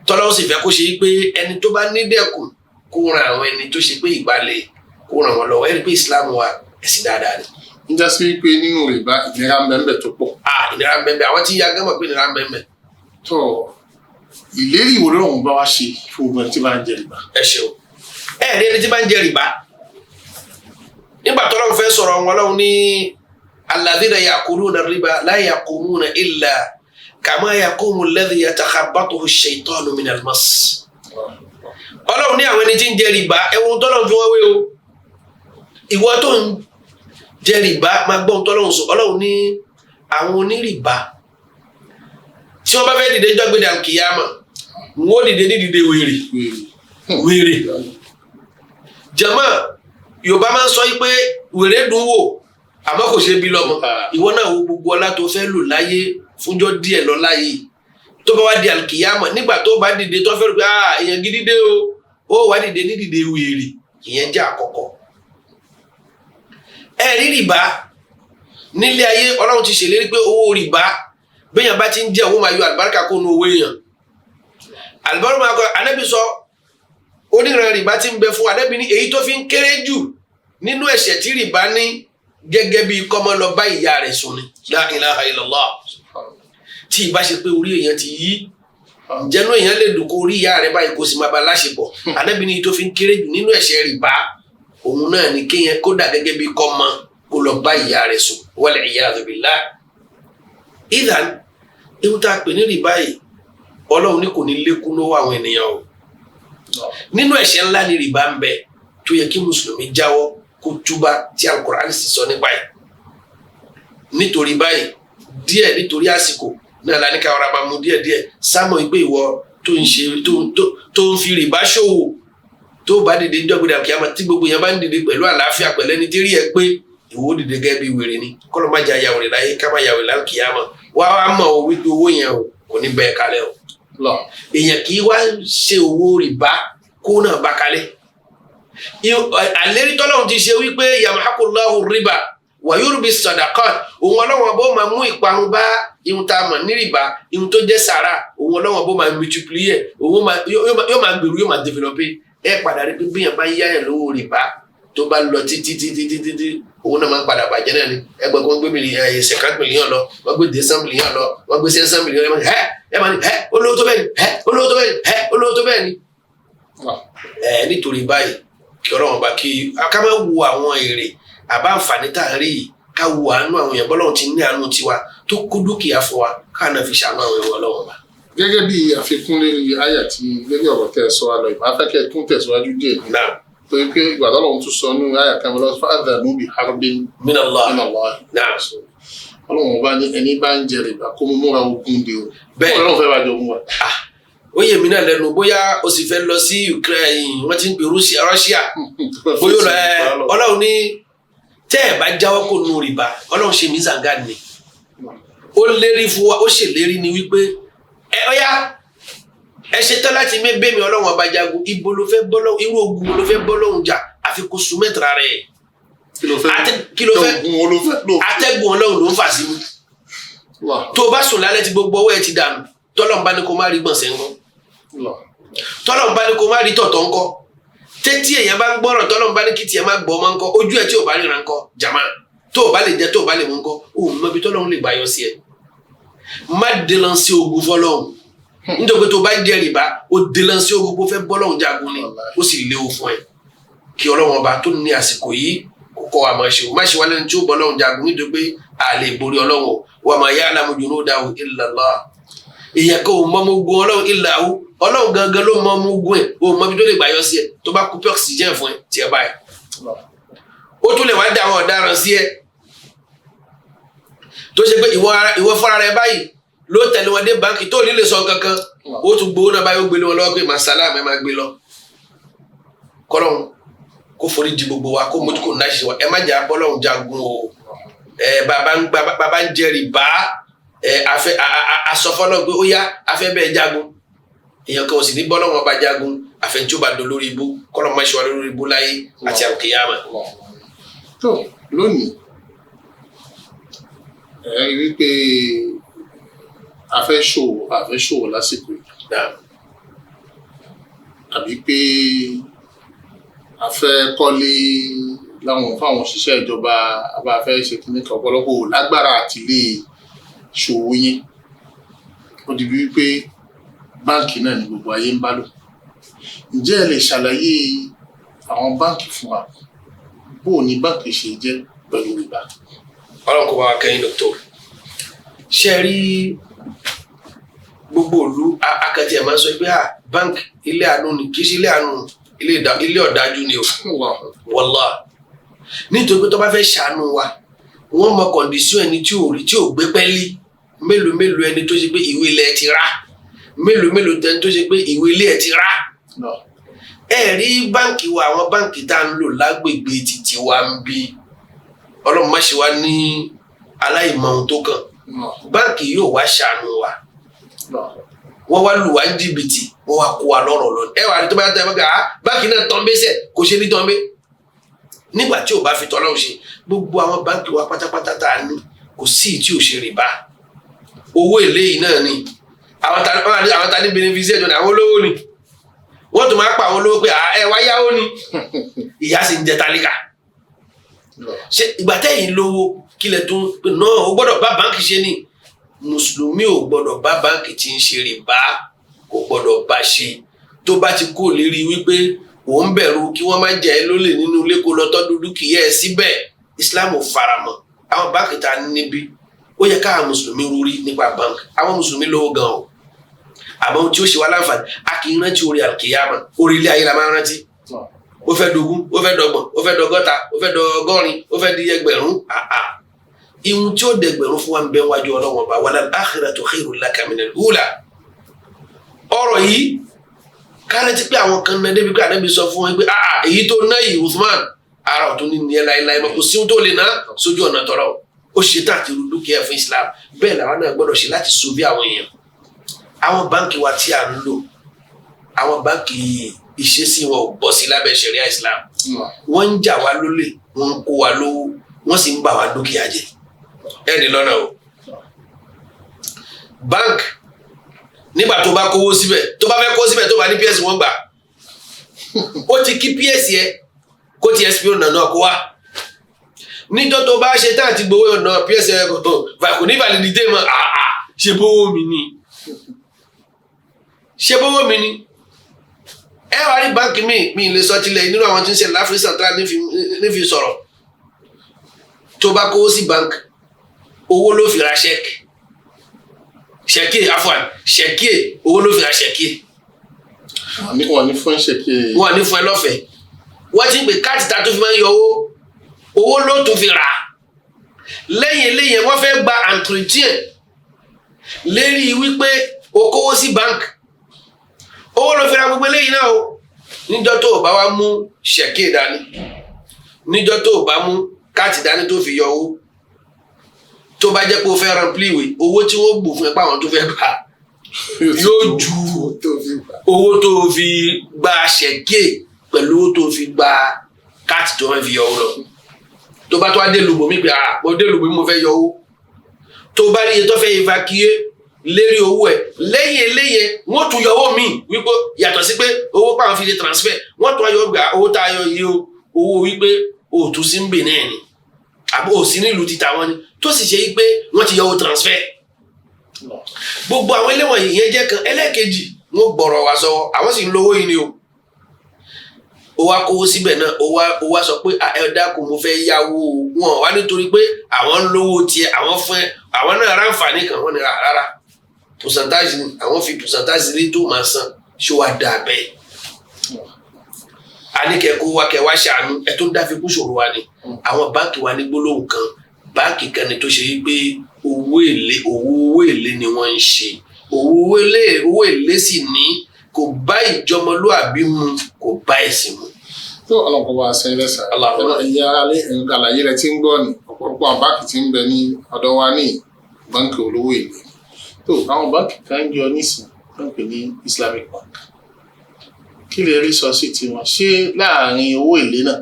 tọ́lọ́hun sì fẹ́ kó ṣe pé ẹni tó bá ní dẹ́kun kó ran àwọn ẹni tó ṣe pé ìgbàlẹ̀ kó ràn wọ́n lọ́wọ́ ẹni pé Islam wa ẹ̀sìn dáadáa ni. ń já sí pé nínú rìbá ìnira mbẹ́mbẹ́ tó pọ̀. ìnira mbẹ́mbẹ́ àwọn tí ya gánmọ̀ pé ìnira mbẹ́mbẹ́. tó ìlérí ìwò lọ́wọ́n bá wá ṣe fún ogun ẹni tí bá ń jẹ rìbá. ẹ ṣeun ẹ rí ẹni tí bá ń jẹ rìbá nígbà tọ́lọ́hun fẹ́ sọ̀rọ̀ wọn lọ́hun ní الذين يأكلون الربا لا يقومون إلا كما يقوم الذي يتخبطه الشيطان من المس. Ọlọ́run ní àwọn ẹni tí ń jẹ rìbá ẹ̀wọ̀n tọ́lọ́run fi wọ́n wé o ìwọ tó ń jẹ rìbá máa gbọ́n tọ́lọ́run sọ Ọlọ́run ní àwọn onírìbá tí wọ́n bá fẹ́ dìde jọ́gbé dàkìyàmọ̀ wọ́n dìde ní dìde wèrè jama Yorùbá máa ń sọ pé wèrè dùn wò àmọ́ kò ṣe bí lọ́mọ ìwọ náà wo gbogbo ọlá tó fẹ́ lò láyé fúnjọ́ díẹ̀ lọ láyé tó bá wá di àlùkìyámọ̀ nígbà tó bá dìde tó fẹ́ rò pé èèyàn gidi dé o ó wá dìde ní dìde wèrè ìyẹn jẹ́ àkọ́kọ́. Ẹ̀rí rìbá nílé ayé Ọlọ́run ti ṣèlérí pé owó rìbá béèyàn bá ti ń jẹ́ owó máa yọ àlùbáríkà kó nu owó èèyàn. Àlùbáríkà máa kọ Ànábì sọ oníran rìbá ti ń bẹ fún Ànábì ní èyí tó fi ń kéré jù nínú ẹ̀ṣẹ̀ tí rìbá ní gẹ́gẹ́ bí kọ́mọ lọ bá ìyá rẹ̀ sùn ni la ilaha illallah tí ìbá ṣe pé orí èèyàn ti yí jẹnu èèyàn lè dùn kó orí ìyá rẹ̀ báyìí kó sì máa bá láṣepọ̀ Ànábì ní èyí tó fi ń kéré jù nínú ẹ̀ṣẹ̀ rìbá òun náà ni kéèyàn kódà gẹ́gẹ́ bí kọ́mọ kó lọ bá ìyá rẹ̀ sùn wal iyadhu billah. Ìdán ewu tá a pè ní rìbá yìí Ọlọ́run ní kò ní lékún lọ́wọ́ àwọn ènìyàn o nínú ẹ̀ṣẹ̀ ńlá ni rìbá ń bẹ tó yẹ kí mùsùlùmí jáwọ́ kó túbá tí Al-Qur'an sì sọ nípa ẹ̀. Nítorí báyìí díẹ̀ nítorí àsìkò náà la ní ká ọ̀rọ̀ máa mú díẹ̀díẹ̀ sámọ̀ ìgbé ìwọ tó ń ṣe tó ń fi rìbá ṣòwò tó bá dìde ní ọgbẹ́dà kíámà tí gbogbo yẹn bá ń dìde pẹ̀lú àlàáfíà pẹ̀lú ẹni tí rí ẹ pé ìwọ dìde gẹ́gẹ́ bí wèrè ni kọ́lọ́ má jẹ́ àyàwó rẹ̀ láyé ká má yàwó láì kíámà wá mọ̀ ọ́ wípé owó yẹn o kò ní bẹ́ẹ̀ kalẹ̀ o. Èèyàn kì í wá ṣe owó rìbá kó náà bá kalẹ̀. Àlérí tọ́lọ́run ti ṣe wípé yamhaqullahu riba wa yurbi sadaqat òun Ọlọ́run bó máa mú ìparun bá ihun tá a mọ̀ ní rìbá ihun tó jẹ́ sàrà òun Ọlọ́run bó máa multiplier òun yóò máa gbèrú yóò máa developer ẹ padà rí pé bíyàn bá ń yáyàn lówó rìbá tó bá lọ títí òun náà máa ń padà bàjẹ́ náà ni ẹgbẹ́ kan gbé $50 million lọ wọ́n gbé $100 million lọ wọ́n gbé $100 million ẹ máa ní olówó tó bẹ́ẹ̀ ni olówó tó bẹ́ẹ̀ ni olówó tó bẹ́ẹ̀ ni. Nítorí báyìí kí Ọlọ́run bá kí ká má wo àwọn èrè àbá àǹfààní tá à ń rí yìí ká wo àánú àwọn èèyàn bọ́lọ́run ti ní àánú tiwa tó kó dúkìá fún wa ká náà fi ṣàánú àwọn èèyàn Ọlọ́run bá. Gẹ́gẹ́ bí àfikún lórí àyà tí lórí ọ̀rọ̀ tẹ́ ẹ sọ wa lọ ìmọ̀ afẹ́kẹ́ tún tẹ̀síwájú díẹ̀ torí pé ìgbà Ọlọ́run tún sọ nínú àyà kan lọ fa'adhanu bi harbin minallahi Ọlọ́run bá ní ẹni bá ń jẹ rìbá kó mú múra ogun de o bẹ́ẹ̀ Ọlọ́run fẹ́ bá jọ mú wa. Ó yẹ mí náà lẹ́nu bóyá o sì fẹ́ lọ sí Ukraine wọ́n ti ń pè Russia bóyá Ọlọ́run ní tẹ́ ẹ̀ bá jáwọ́ kó nu rìbá Ọlọ́run ṣe mí zanga ni ó lérí fún wa ó ṣèlérí ni wípé ọ̀yá ẹ ṣetán láti mẹ́bẹ́ mi Ọlọ́run ọba jagun ibo ló fẹ́ bọ́ lọ́hùn irú ogun ló fẹ́ bọ́ lọ́hùn jà àfi kó sun mẹ́tara rẹ̀ kí ló fẹ́ atẹ́gùn Ọlọ́run ló ń fà sí mi tó o bá sùn lálẹ́ tí gbogbo ọwọ́ ẹ ti dànù tọ́lọ́run bá ní kó má rí gbọ̀nsẹ̀ ńkọ́ tọ́lọ́run bá ní kó má rí tọ̀tọ̀ ńkọ́ tẹ́tí èèyàn bá ń gbọ́ràn tọ́lọ́run bá ní kí tiẹ̀ má gbọ́ ọmọ ńkọ́ ojú ẹ̀ tí ò bá ríran ńkọ́ jàmá tó o bá lè jẹ tó o bá lè mú ńkọ́ o mọ ibi tọ́lọ́run lè gbà yọ sí ẹ má délán sí ogun fọ́lọ́run nítorí pé tó o bá jẹ rìbá o délán sí ogun kó fẹ́ bọ́lọ́run jagun ni ó sì léwu fún ẹ kí Ọlọ́run ọba tó ní àsìkò yìí kó kọ́ wa máa ṣe o má ṣe wá lẹ́nu tí ó bọ́lọ́run jagun nítorí pé a lè borí Ọlọ́run o wa ma ya'lamu junudahu illa Allah èèyàn kan ò mọ ọmọ ogun Ọlọ́run illa hu Ọlọ́run gangan ló mọ ọmọ ogun ẹ̀ o mọ ibi tó lè gbà yọ sí ẹ tó bá kú pé oxygen fún ẹ tiẹ̀ báyìí ó tún lè wá dá àwọn ọ̀daràn sí ẹ tó ṣe pé ìwọ fúnra rẹ báyìí ló tẹ̀lé wọn dé báńkì tó ní lè sọ kankan ó tún gbowó náà báyìí ó gbélé wọn lọ́wọ́ pé màsálà mi máa gbé lọ kọ́lọ́hún kó forí di gbogbo wa kó mójú kó náà ṣe wa ẹ má jà bọ́lọ́hún jagun o bàbá ń jẹ rìbá asọfọlọ́ pé ó yá afẹ́ bẹ́ẹ̀ jagun èèyàn kan ò sì ní bọ́lọ́hún ọba jagun àfẹnjú bá do lórí ibú kọ́lọ́ máa ṣe wa lórí ibú láyé àti àkèyàmà. tó lónìí ẹ rí wípé a fẹ́ ṣòwò lásìkò yìí àbí pé a fẹ́ kọ́lé láwọn fáwọn òṣìṣẹ́ ìjọba àbá fẹ́ ṣe kíní kan ọ̀pọ̀lọpọ̀ lágbára àti lè ṣòwò yín ó di wípé báǹkì náà ni gbogbo ayé ń bá lò ǹjẹ́ ẹ lè ṣàlàyé àwọn báǹkì fún wa bó ní báǹkì ṣe jẹ́ pẹ̀lú rìbá. Ọlọ́run kò bá wa kẹ́yìn dọ́kítọ̀ ṣe rí gbogbo òlu akẹ́tì ẹ̀ máa ń sọ pé báǹkì ilé àánú ni kì í ṣe ilé àánú ilé ọ̀dájú ni o wọ́lá nítorí pé tó bá fẹ́ ṣàánú wa wọ́n mọ kọ̀ǹdíṣọ́n ẹni tí ò rí tí ò gbé pẹ́lí mélòó ẹni tó ṣe pé ìwé ilẹ̀ ti rà mélòó ẹni tó ṣe pé ìwé ilé ẹ̀ ti rà ẹ rí báǹkì wa àwọn báǹkì tá ń lò lágbègbè títí wa ń bí Ọlọ́run má ṣe wá ní aláìmọ̀ ohun tó kàn báǹkì yóò wá ṣàánú wa wọ́n wá lù wá ní jìbìtì wọ́n wá kó wa lọ́rọ̀ lọ ẹ wà ní tó bá tẹ báǹkì náà tán bẹ́sẹ̀ kò ṣe ní tán bẹ́ nígbà tí ò bá fi tọ́lọ́run ṣe gbogbo àwọn báǹkì wa pátápátá tá a ní kò sí tí ò ṣe rìbá owó èlé yìí náà ni àwọn ta ní benefice ẹjọ ní àwọn olówó ni wọ́n tún máa pa àwọn olówó pé ẹ wá yáwó ni ìyá sì ń jẹ tálíkà ṣe ìgbà tẹ́yìn lówó kílẹ̀ tó pé náà ó gbọ́dọ̀ bá báǹkì ṣe ni mùsùlùmí ò gbọ́dọ̀ bá báǹkì tí ń ṣe rìbá kò gbọ́dọ̀ bá ṣe tó bá ti kó lérí wípé òun bẹ̀rù kí wọ́n má jẹ́ ẹ lólè nínú ilé kó lọ tọ́jú dúkìá ẹ̀ síbẹ̀ Islam ò faramọ́ àwọn báǹkì tá a ní níbí ó yẹ káà mùsùlùmí rúrí nípa báǹkì àwọn mùsùlùmí lówó gan o àmọ́ ohun tí ó ṣe wá láǹfààní a kì í rántí orí àkìyàmà orí ilé ayé la máa ń rántí ó fẹ́ dogún ó fẹ́ dọgbọ̀n ó fẹ́ dọgọ́ta ó fẹ́ dọgọ́rin ó fẹ́ di ẹgbẹ̀rún ihun tí ó dẹgbẹ̀rún fún wa ń bẹ wájú Ọlọ́run ọba wal akhiratu khairun laka minal ula ọ̀rọ̀ yìí kárẹ́tí pé àwọn kan náà débi pé ànábì sọ fún wọn pé èyí tó ná yìí Uthman ara ọ̀tún ní ní ẹ láéláé mọ́ kò sí ohun tó lè ná sójú ọ̀nà tọ́lọ́ ó ṣe tá àti dúkìá fún Islam bẹ́ẹ̀ làwọn náà gbọ́dọ̀ ṣe láti so bí àwọn èèyàn àwọn báńkì wa tí a ń lò àwọn báńkì ìṣesí wọn ò bọ́ sí lábẹ́ ṣẹ̀ríà Islam wọ́n ń jà wá lólè wọ́n ń kó wa lówó wọ́n sì ń bà wá dúkìá jẹ́ ẹni lọ́nà o báńkì nígbà tó bá kówó síbẹ̀ tó bá fẹ́ kó síbẹ̀ tó bá ní PS wọ́n gbà ó ti kí PS yẹ kó ti SPO náà kó wá níjọ́ tó bá ṣe tá àti gbowó ọ̀nà PS yẹ kò ní validité mọ́ ṣe bówó mi ni ṣe bówó mi ni ẹ wá rí báńkì mi lè sọ tilẹ̀ nínú àwọn tí ń ṣe láfíríkà central nífi sọ̀rọ̀ tó bá kówó sí báńkì owó ló fi ra ṣẹ́ẹ̀kì owó ló fi ra ṣẹ́ẹ̀kì wọ́n ní fún ṣẹ́ẹ̀kì wọ́n ní fún ẹ lọ́fẹ̀ẹ́ wọ́n ti ń pè káàtì tá tó fi máa ń yọ owó ló tún fi rà lẹ́yìn eléyìí wọ́n fẹ́ gba entretien lérí wípé o kówó sí báńkì owó ló fi ra gbogbo eléyìí náà o níjọ́ tó o bá wá mú ṣẹ́ẹ̀kì dání níjọ́ tó o bá mú káàtì dání tó fi yọ owó tó bá jẹ́ pé o fẹ́ ránpìlì ìwé owó tí wọ́n gbù fún ẹ pàwọn tó fẹ́ gbà yóò ju owó tó fi gba ṣẹ́ẹ̀kì pẹ̀lú owó tó fi gba káàtì tó fẹ́ fi yọ owó lọ tó bá tó wá dé lùbọ̀ mi pé mo dé lùbọ̀ mi mo fẹ́ yọ owó tó bá rí iye tó fẹ́ evacuate lérí owó ẹ̀ lẹ́yìn eléyẹ wọ́n tún yọ owó míì wípé yàtọ̀ sí pé owó pàwọn fi lè transfer wọ́n tún ayọ̀ gbà owó tá a yọ yìí owó wípé òtún sí ń bè náà ni àbò òsì nílùú ti tàwọn ni tó sì ṣe wípé wọ́n ti yọ owó transfer gbogbo àwọn ẹlẹ́wọ̀n yìí yẹn jẹ́ kan ẹlẹ́ẹ̀kejì wọ́n gbọ̀rọ̀ wá sọ́wọ́ àwọn sì ń lówó yìí ni o ó wá kówó síbẹ̀ náà ó wá sọ pé ẹ dákun mo fẹ́ yáwó wọn wá nítorí pé àwọn ń lówó tiẹ̀ àwọn fún ẹ àwọn náà ráǹfààní kan wọ́n ní rárá percentage ni àwọn fi percentage lé tó máa san ṣó wá dáa bẹ́ẹ̀ a ní kẹ́kọ̀ọ́ wa kẹ́ wá ṣàánú ẹ tó ń dá fi kú ṣòro wa ni àwọn báńkì wa ní gbólóhùn kan báńkì kan ni tó ṣe wípé owó èlé ni wọ́n ń ṣe owó èlé sì ní kò bá ìjọmọlúàbí mu kò bá ẹ̀sìn mu. tó ọlọ́pàá wa sẹ́yìn lẹ́sà ẹ̀yà alẹ́ àlàyé rẹ̀ ti ń gbọ́ ni ọ̀pọ̀lọpọ̀ àwọn báńkì ti ń bẹ ní ọ̀dọ̀ wa ní báńkì olówó èlé tó àwọn báńkì kan jọ nísìn báńkì ní Islamic Bank kí lè rí sọ sí tiwọn ṣé láàrin owó èlé náà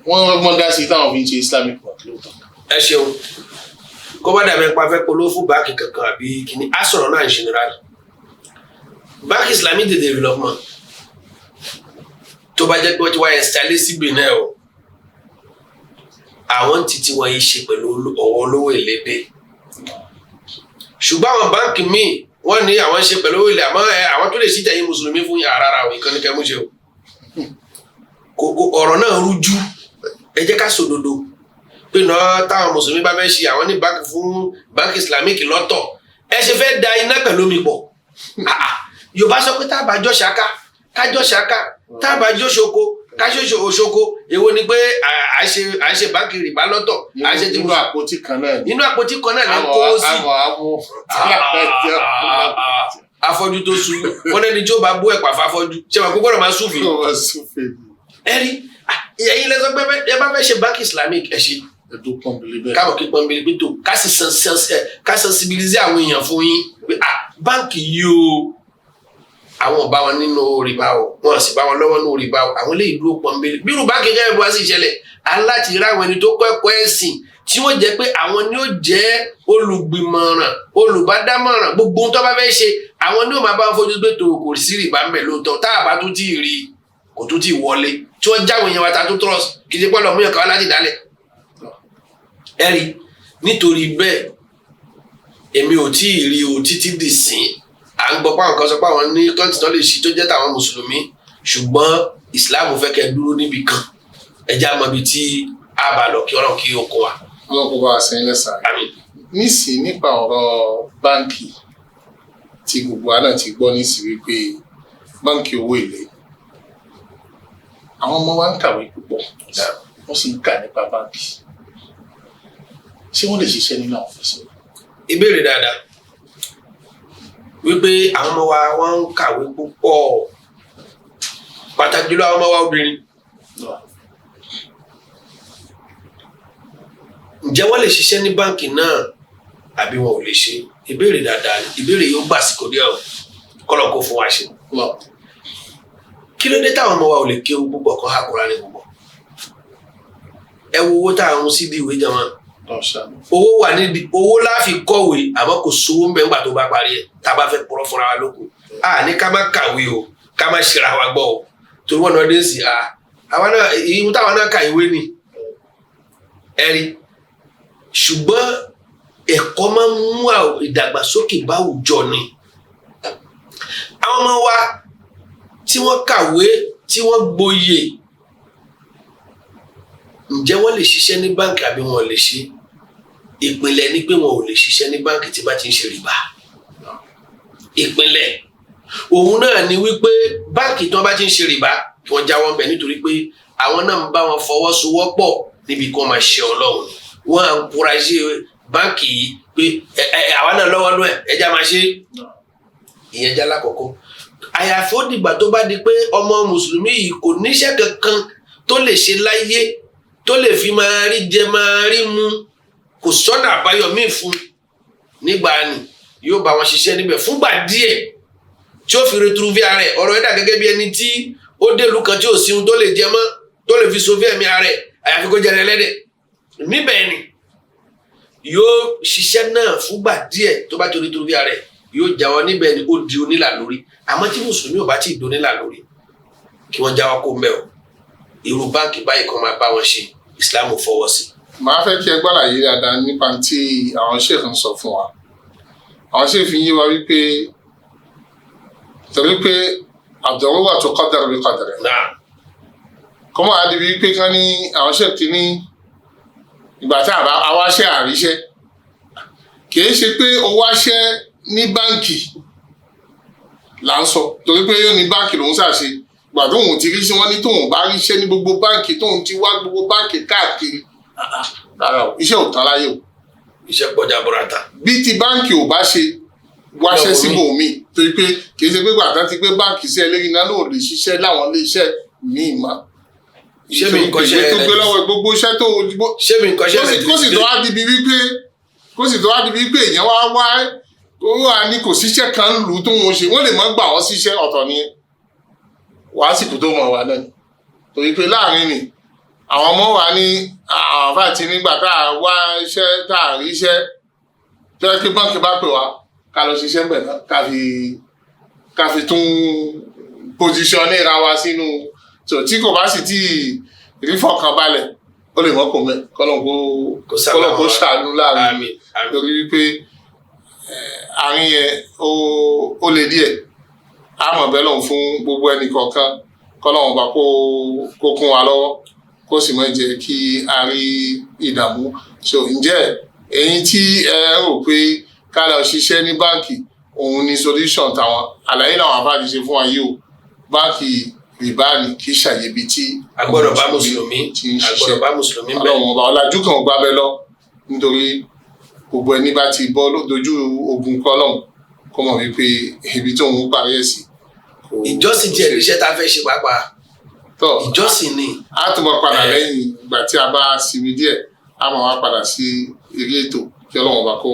wọ́n rọgbọ́n dá sí táwọn fi ń ṣe Islamic Bank lóòótọ́. ẹ ṣeun kó bá dàbí pa fẹ́ polówó fún báńkì kankan àbí kìíní á sọ̀rọ̀ náà ń general báńkì Islamic de development tó bá jẹ́ pé wọ́n ti wá installé sí Benin o àwọn títí wọn yìí ṣe pẹ̀lú ọwọ́ olówó èlé dé ṣùgbọ́n àwọn báńkì míì wọ́n ní àwọn ṣe pẹ̀lú ilẹ̀ àmọ́ àwọn tó lè sí tẹ̀yìn mùsùlùmí fún àràrà àwọn ìkànnì kẹmú ṣe o ọ̀rọ̀ náà rújú ẹ jẹ́ ká sòdodo pé náà táwọn mùsùlùmí bá fẹ́ ṣe àwọn ní báńkì fún báńkì Islamic lọ́tọ̀ ẹ ṣe fẹ́ da iná pẹ̀lú omi pọ̀ Yorùbá sọ pé tábàjọ́ ṣáká kájọ́ ṣáká tábàjọ́ ṣoko káṣoṣo òṣoko èwo ni pé à ń ṣe báńkì rìbá lọ́tọ̀ à ń ṣe nínú àpótí kan náà nínú àpótí kan náà lè kó sí afọ́jú tó sú wọn lẹ́ni tí ó bá bú ẹ̀pà fáfọ́jú ṣé wọn kó gbọ́dọ̀ máa súfèé. ẹ̀rí ẹ̀yin lẹ́sọ̀ pé ẹ bá fẹ́ ṣe báńkì islamic ẹ̀ ṣe káwọn kí pọ́nbélé pé tó ká sensibiliser àwọn èèyàn fún yín pé báńkì yìí o àwọn ò bá wọn nínú rìbá o wọn sì bá wọn lọ́wọ́ nínú rìbá o àwọn lè dúró pọ́nbélé bí irú báńkì kẹ́kẹ́ bá sì ṣẹlẹ̀ aláti rí àwọn ẹni tó kọ́ ẹ̀kọ́ ẹ̀sìn tí wọ́n jẹ́ pé àwọn ni ó jẹ́ olùgbìmọ̀ràn olùbádámọ̀ràn gbogbo tó bá fẹ́ ṣe àwọn ni ó máa bá wọn fojú pé tó kò sí rìbá ń bẹ̀ lóòótọ́ tá a bá tún tí ì rí kò tún tí ì wọlé tí wọ́n jáwé yẹn wá ta tó trust kì í ṣe pẹ́ lọ mú yàn káwá láti dálẹ̀ ẹ̀rí nítorí bẹ́ẹ̀ èmi ò tí ì rí o títí dì sín à ń gbọ́ páwọn kan sọ pé àwọn ní kọ́ńtì náà lè ṣí tó jẹ́ tàwọn mùsùlùmí ṣùgbọ́n ìsìláàmù fẹ́ kẹ́ dúró níbì kan ẹjẹ́ àmọ́ ibi tí a bá lọ kí ọlọ́run kí ó kó wa. ọlọ́run kó bá wa sẹ́yìn lẹ́sàn-án. nísìnyí nípa ọ̀rọ̀ báǹkì tí gbogbo wa náà ti gbọ́ nísìnyí wípé báǹkì owó èlé àwọn ọmọ wa ń kàwé púpọ̀ wọ́n sì ń kà nípa báǹkì ṣé wọ́n lè ṣiṣẹ́ nínú àwọn ọ̀fíìsì? ìbéèrè dáadáa wípé àwọn ọmọ wa wọ́n ń kàwé púpọ̀ pàtàkì jùlọ àwọn ọmọ wa obìnrin ǹjẹ́ wọ́n lè ṣiṣẹ́ ní báǹkì náà àbí wọn ò lè ṣe? ìbéèrè dáadáa ìbéèrè yóò gbà sí kò dé ọ kọ́lọ̀ kó fún wa ṣe. kí ló dé táwọn ọmọ wa ò lè kéwú púpọ̀ kọ́ hákùrá ní púpọ̀? ẹ wo owó táwọn sí di ìwé jama owó wà nídìí owó láfi kọ̀wé àmọ́ kò sówó ń bẹ ńgbà tó bá parí ẹ̀ tá a bá fẹ́ pọ̀rọ̀ fúnra wa lóko ní ká má kàwé o ká má ṣera wa gbọ́ o torí wọn náà dé sí àwọn náà ìhun táwọn náà ka ìwé ni ẹ̀rí ṣùgbọ́n ẹ̀kọ́ máa ń mú ìdàgbàsókè bá àwùjọ ni àwọn ọmọ wa tí wọ́n kàwé tí wọ́n gboyè ǹjẹ́ wọ́n lè ṣiṣẹ́ ní báǹkì àbí wọn ò lè ṣe? ìpìlẹ̀ ni pé wọn ò lè ṣiṣẹ́ ní báǹkì tí bá ti ń ṣe rìbá. ìpìlẹ̀ òun náà ni wípé báǹkì tí wọ́n bá ti ń ṣe rìbá kí wọ́n jáwọ́ ń bẹ̀ nítorí pé àwọn náà ń bá wọn fọwọ́sowọ́pọ̀ níbi kí wọ́n máa ṣe ọlọ́run wọ́n à ń kúraṣe báǹkì yìí pé àwa náà lọ́wọ́ lọ́ẹ̀ ẹja máa ṣe ìyẹn jẹ́ alákọ̀ọ́kọ́. àyàfi ó dìgbà tó bá di pé ọmọ mùsùlùmí yìí kò níṣẹ́ kankan tó lè ṣe láyé tó lè fi máa rí jẹ máa rí mu kò sọ́nà àbáyọ míì fún nígbà ni yóò bá wọn ṣiṣẹ́ níbẹ̀ fúngbà díẹ̀ tí ó fi retrouver ara ẹ̀ ọ̀rọ̀ ẹ̀dà gẹ́gẹ́ bí ẹni tí ó délùú kan tí ò sí ohun tó lè jẹ mọ́ tó lè fi sofí ẹ̀mí ara ẹ̀ àyàfi kó jẹrẹ ẹlẹ́dẹ̀ níbẹ̀ ni yóò ṣiṣẹ́ náà fúngbà díẹ̀ tó bá ti retrouver ara ẹ̀ yóò jáwọ́ níbẹ̀ ni ó di onílà lórí àmọ́ tí mùsùlùmí ò bá tí ì di onílà lórí kí wọ́n jáwọ́ kó mẹ́ o irú báǹkì báyìí kan máa bá wọn ṣe ìsìlámù fọwọ́ sí. màá fẹ́ kí ẹ gbàlàyé dáadáa nípa tí àwọn Cheikh ń sọ fún wa àwọn Cheikh fi yé wa wípé torí pé àdọ̀rọ̀wà tó qadar bi qadri kọ́mọ́ àdìbí wípé kán ní àwọn Cheikh ti ní ìgbà tá a wáṣẹ́ àríṣẹ́ kìí ṣe pé o wáṣẹ́ ní báǹkì là ń sọ torí pé yóò ní báǹkì lòún ṣàṣe gbà tóun ti rí sí wọn ní tóun bá ríṣẹ́ ní gbogbo báǹkì tóun ti wá gbogbo báǹkì káàkiri rárá o iṣẹ́ ò tán láyé o. iṣẹ́ pọ̀jà bùràtà. bí ti báǹkì ò bá ṣe wáṣẹ́ síbòmíì torí pé kì í ṣe pé gbàtà ti pé báǹkì sí ẹlẹ́rìí náà ló lè ṣiṣẹ́ láwọn ilé iṣẹ́ míì mà. ṣé mi nǹkan ṣe tó gbé lọ́wọ́ gbogbo iṣẹ́ tó ṣé mi nǹkan ṣe ẹlẹ́rìí kó sì tó wá dibi wípé èèyàn wá ó wà ní kò síṣẹ́ kan lù tó wọn ṣe wọ́n lè má gbà wọ́n síṣẹ́ ọ̀tọ̀ nìyẹn wàásìkò tó mọ̀ wá náà torí pé láàrin ni àwọn ọmọ wa ní àwọn àfáàtì nígbà tá a wá iṣẹ́ tá a rí iṣẹ́ tó yẹ kí báńkì bá pè wá ká lọ ṣiṣẹ́ mbẹ̀ náà ká fi tún pòsíṣọ́nì ra wa sínú tí kò bá sì tí rí fọkànbalẹ̀ ó lè mọ́ kò mẹ́ kọ́lọ́n kó ṣàánú láàrin lórí wípé àárín yẹn ó le díẹ̀ àmọ̀ bẹ́ẹ̀ lọ́hùn fún gbogbo ẹnì kọ̀ọ̀kan kọ́lọ́hùn bá kó kún wa lọ́wọ́ kó sì má jẹ́ kí a rí ìdààmú. so ǹjẹ́ ẹ̀yin tí ẹ rò pé ká lọ ṣiṣẹ́ ní báǹkì òun ni solution táwọn àlàyé làwọn àbájáde ṣe fún wa yìí o báǹkì rìbá ni kì í ṣàyẹ̀bi tí agbọ́dọ̀ bá mùsùlùmí bẹ́ẹ̀ ọlọ́run ọba ọ̀làjú kan ò gbábẹ́ lọ nítorí gbogbo ẹni bá ti bọ́ dojú ogun kọ́lọ́hùn kó mọ̀ wípé ibi tí òun parí ẹ̀ sí. ìjọsìn tiẹ̀ níṣẹ́ tá a fẹ́ ṣe pàápàá ìjọsìn ni. a tún máa padà lẹ́yìn ìgbà tí a bá sinmi díẹ̀ a máa wá padà sí eré ètò kí Ọlọ́run bá kó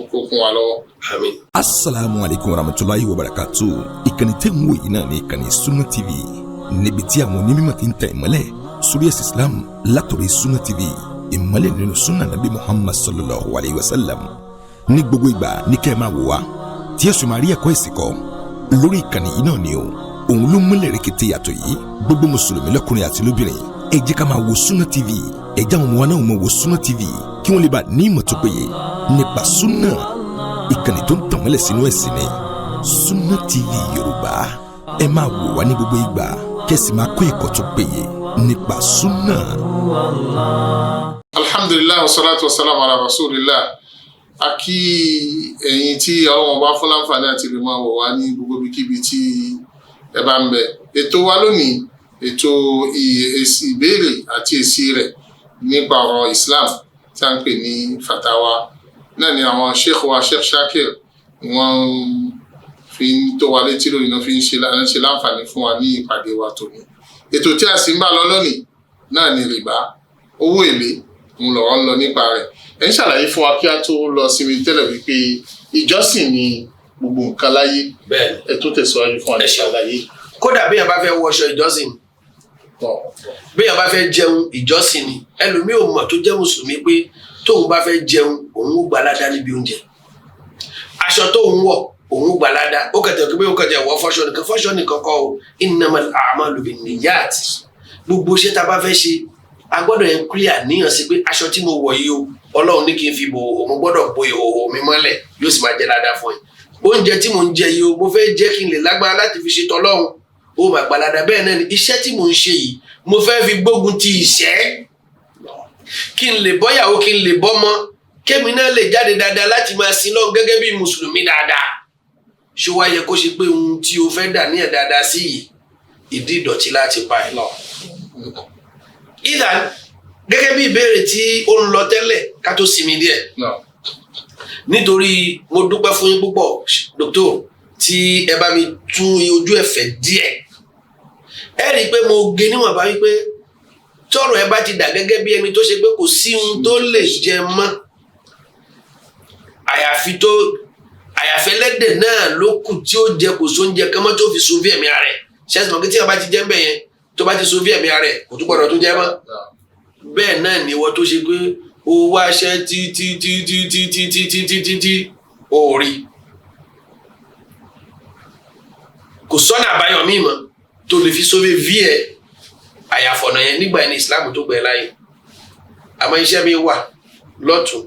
kún wa lọ́wọ́. Àmín. Assalamu alaikum warahmatullahi wabarakatuh. Ìkànnì tẹ́ ń wò yìí náà ní ìkànnì Sunna TV, níbi tí àwọn onímọ̀ ti ń tẹ̀ ìmọ́lẹ̀ sórí ẹ̀sìn Islam látọ̀rọ̀ Sunna TV, ìmọ́lẹ̀ nínú Sunna Nabi Muhammad sallallahu alayhi wa sallam. Ní gbogbo ìgbà ní kẹ́ ẹ máa wò wá tí ẹ sì máa rí ẹ̀kọ́ ẹ̀sìn kọ́ lórí ìkànnì yìí náà ni o. Òun ló múlẹ̀ rẹ̀kẹ̀tẹ̀ yàtọ̀ yìí. Gbogbo mùsùlùmí lọ́kùnrin àti lóbìnrin ẹ jẹ́ ká máa wo Sunna TV, ẹ jẹ́ àwọn ọmọ wa náà máa wo Sunna TV kí wọ́n lè bá ní ìmọ̀ tó péye nípa Sunna. Ìkànnì tó ń tàn mọ́lẹ̀ sínú ẹ̀sìn ni Sunna TV Yorùbá. Ẹ máa wò wá ní gbogbo ìgbà kẹ́sì máa kọ́ ẹ̀kọ́ tó péye nípa Sunna. Alhamdulillah wassalatu wassalamu ala rasulillah. A kí ẹ̀yin tí Ọlọ́run bá fún láǹfààní àti lè máa wò wá ní gbogbo ibikíbi tí ẹ bá ń bẹ. Ètò wa lónìí, ètò ìbéèrè àti èsì rẹ̀ nípa ọ̀rọ̀ Islam tí a ń pè ní fatawa. Náà ni àwọn Cheikh wa Cheikh Chakir wọ́n fi ń tó wa létí lónìí náà fi ń ṣe láǹfààní fún wa ní ìpàdé wa tòní. Ètò tí a sì ń bá lọ lónìí náà ni rìbá, owó èlé ń lọ́rọ̀ ń lọ nípa rẹ̀. Ẹ ń ṣàlàyé fún wa kí a tó lọ síbi tẹ́lẹ̀ wípé ìjọsìn ni gbogbo nǹkan láyé. Bẹ́ẹ̀ni. Ẹ tó tẹ̀síwájú fún wa ní ṣàlàyé. Kódà bí èèyàn bá fẹ́ wọṣọ ìjọsìn ni, bí èèyàn bá fẹ́ jẹun ìjọsìn ni. Ẹlòmíì ò mọ̀ tó jẹ́ mùsùlùmí pé tóun bá fẹ́ jẹun òun ó gbalada níbi oúnjẹ. Aṣọ tóun wọ̀ òun ó gbalada. Ó kẹ̀tẹ̀ pé ó kẹ̀tẹ̀ wọ fọ́ṣọ nìkan kọ́ o. Innamal a'malu binniyat. Gbogbo iṣẹ́ tá a bá fẹ́ ṣe a gbọ́dọ̀ yẹn clear níyàn sí pé aṣọ tí mo wọ̀ yìí o Ọlọ́run ní kí n fi bo mo gbọ́dọ̀ bo ìhòòhò mi mọ́lẹ̀ yóò sì máa jẹ́ dáadáa fún ẹ. Oúnjẹ tí mo ń jẹ yìí o mo fẹ́ jẹ́ kí n lè lágbára láti fi ṣe tọ́lọ́run ó máa gbalada. Bẹ́ẹ̀ náà ni iṣẹ́ tí mo ń ṣe yìí mo fẹ́ fi gbógun ti ìṣẹ́ kí n lè bọ́yàwó kí n lè bọ́mọ kémi náà lè jáde dáadáa láti máa sin lọ́run gẹ́gẹ́ bí mùsùlùmí dáadáa. Ṣé wá yẹ kó ṣe pé ohun tí o fẹ́ dà níyàn dáadáa sí yìí ìdí ìdọ̀tí láti pa ẹ̀ lọ. Ìdán gẹ́gẹ́ bí ìbéèrè tí ó ń lọ tẹ́lẹ̀ ká tó sinmi díẹ̀. Nítorí mo dúpẹ́ fún yín púpọ̀ dókítà tí ẹ bá mi tún ojú ẹ̀fẹ̀ díẹ̀. Ẹ rí i pé mo gé níwọ̀n bá wípé tọ́rọ̀ ẹ bá ti dà gẹ́gẹ́ bí ẹni tó ṣe pé kò sí ohun tó lè jẹ mọ́ àyàfi ẹlẹ́dẹ̀ náà ló kù tí ó jẹ kò sóúnjẹ kan mọ́ tó fi so fí ẹ̀mí ara rẹ̀. Ṣẹ́sìn mọ́ kí tí wọ́n bá ti jẹ́ ń bẹ̀ yẹn tó bá ti so fí ẹ̀mí ara rẹ̀ kò tún gbọ́dọ̀ tó jẹ́ mọ́. Bẹ́ẹ̀ náà ni ìwọ tó ṣe pé ó wáṣẹ́ tí ó rí kò sọ́nà àbáyọ míì mọ́ tó lè fi sófé ví ẹ̀ àyàfọ̀nà yẹn nígbà ẹni Islam tó gbẹ láyé. Àmọ́ iṣẹ́ mi wà lọ́tún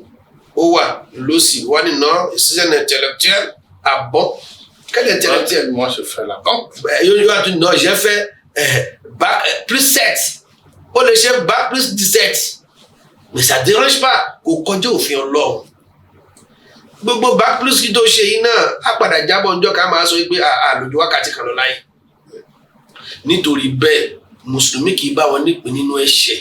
ó wà lọ́sì wọ́n ní ná ìṣiṣẹ́ intellectuel àbọ̀ kẹ́lẹ̀ intellectuel Wọ́n ṣe fẹ́ la kọ́. yóò wá tún náà ṣe fẹ́ back plus set ó lè ṣe back plus 17 mais ça dérange pas kò kọjá òfin Ọlọ́run. Gbogbo back plus kí tó ṣe yìí náà á padà jábọ̀ ọjọ́ ká máa sọ pé àlòjù wákàtí kan lọ láyé. Nítorí bẹ́ẹ̀ mùsùlùmí kì í bá wọn nípìn nínú ẹ̀ṣẹ̀,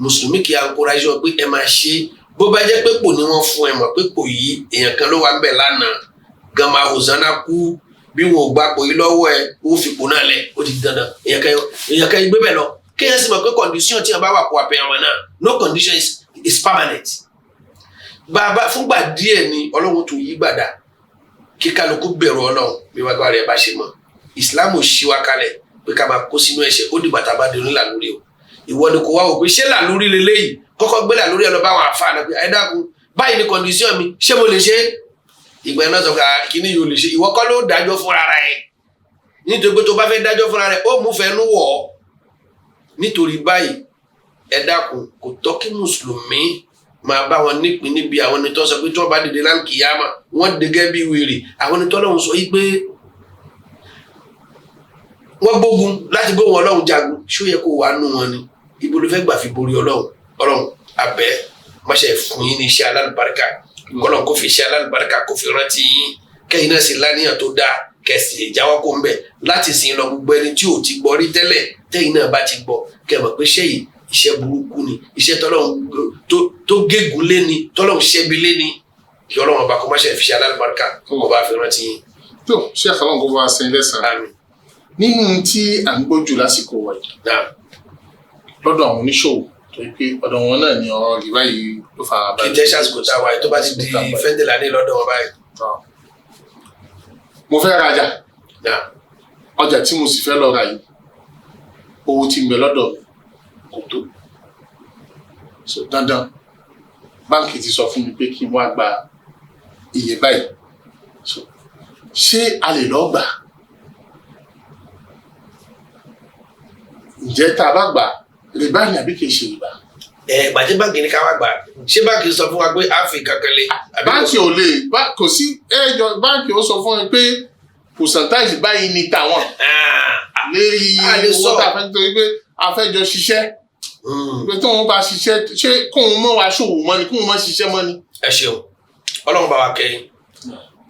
mùsùlùmí kì í encourage wọn pé ẹ máa ṣe bó bá jẹ́ pé pò ní wọ́n fún ẹ mọ̀ pé pò yìí èèyàn kan ló wà ń bẹ̀ lánàá gàmà hosanna kú bí wọn ò gbà pò yìí lọ́wọ́ ẹ ó fi pò náà lẹ̀ ó ti dandan èèyàn kan gbé bẹ̀ lọ kéèyàn sì mọ̀ pé condition tí wọn bá wà kó àpẹyàmọ̀ náà no condition is permanent. Bàbá fúngbà díẹ̀ ni Ọlọ́run tó yí gbàdá kí kálukú bẹ̀rù Ọlọ́run bí wàá gbà rẹ̀ bá ṣe mọ̀. Islam ò ṣí wa kalẹ̀ pé ká máa kó sínú ẹ̀ṣẹ̀ ó dìgbà tá a bá di onílà lórí o. Ìwọ ni kò wá wò pé ṣé làlórí leléyìí kọ́kọ́ gbé làlórí ẹ lọ bá àwọn àfa náà pé ẹ dákun báyìí ni condition mi ṣé mo lè ṣe. Ìgbà náà sọ pé kíní yóò lè ṣe ìwọ kọ́ ló dájọ́ fúnra rẹ̀ nítorí pé tó bá fẹ́ dájọ́ fúnra rẹ̀ ó mú fẹ́nu wọ̀ ọ́. Nítorí báyìí ẹ dákun kò tọ́ kí mùsùlùmí máa bá wọn nípìn níbi àwọn ẹni tó sọ pé tí wọ́n bá dìde láǹkìyàmà wọ́n dégẹ́ bí wèrè àwọn ẹni tó lọ́hùn sọ yìí pé wọ́n gbógun láti bó wọn Ọlọ́run jagun ṣó yẹ kó wà nù wọn ni ibo ló fẹ́ gbà fi borí Ọlọ́run abẹ́ máṣe fún yín ní iṣẹ́ alálùbáríkà kọ́lọ́n kó fi iṣẹ́ alálùbáríkà kó fi rántí yín kẹ́yìn náà sì láníyàn tó dáa kẹsì ìjáwọ́ kó ń bẹ̀ láti sìn lọ gbogbo ẹni tí ò ti gbọ́ rí tẹ́lẹ̀ tẹ́yìn náà bá ti gbọ́ kẹ́ mọ̀ pé ṣẹ́yìn iṣẹ́ burúkú ni iṣẹ́ tọ́lọ́run tó gégùn lé ni tọ́lọ́run ṣẹ́bi lé ni kí Ọlọ́run bá kó má ṣe fi ṣe alálùbáríkà kó bá fi rántí yín. tó Cheikh Ọlọ́run kó bá sin lẹ́san nínú tí à ń gbójú lásìkò wa yìí lọ́dọ̀ àwọn oníṣòwò tó yẹ pé ọ̀dọ̀ wọn náà ni ọ̀rọ̀ ìbá yìí ló fara balẹ̀. kì í tẹ́sán kò tá a wáyé tó bá ti di fẹ́ńdẹ̀lá ní lọ́dọ̀ wọn báyìí. mo fẹ́ rajà ọjà tí mo sì fẹ́ lọ ra yìí owó tí ń bẹ lọ́dọ̀ kò tó so dandan báńkì ti sọ fún mi pé kí n wá gba iye báyìí so ṣé a lè lọ gbà ǹjẹ́ tá a bá gbà rìbá ni àbí kì í ṣe rìbá. gbàtí báńkì ní ká wá gbà ṣé báńkì sọ fún wa pé a fi kankan lé. báńkì ò lè kò sí ẹjọ́ báńkì ó sọ fún mi pé percentage báyìí ni tàwọn lérí owó tá a fẹ́ torí pé a fẹ́ jọ ṣiṣẹ́ pé tí wọ́n bá ṣiṣẹ́ ṣé kóun mọ́ wa ṣòwò mọ́ ni kóun mọ́ ṣiṣẹ́ mọ́ ni. ẹ ṣeun Ọlọ́run bá wa kẹ́yìn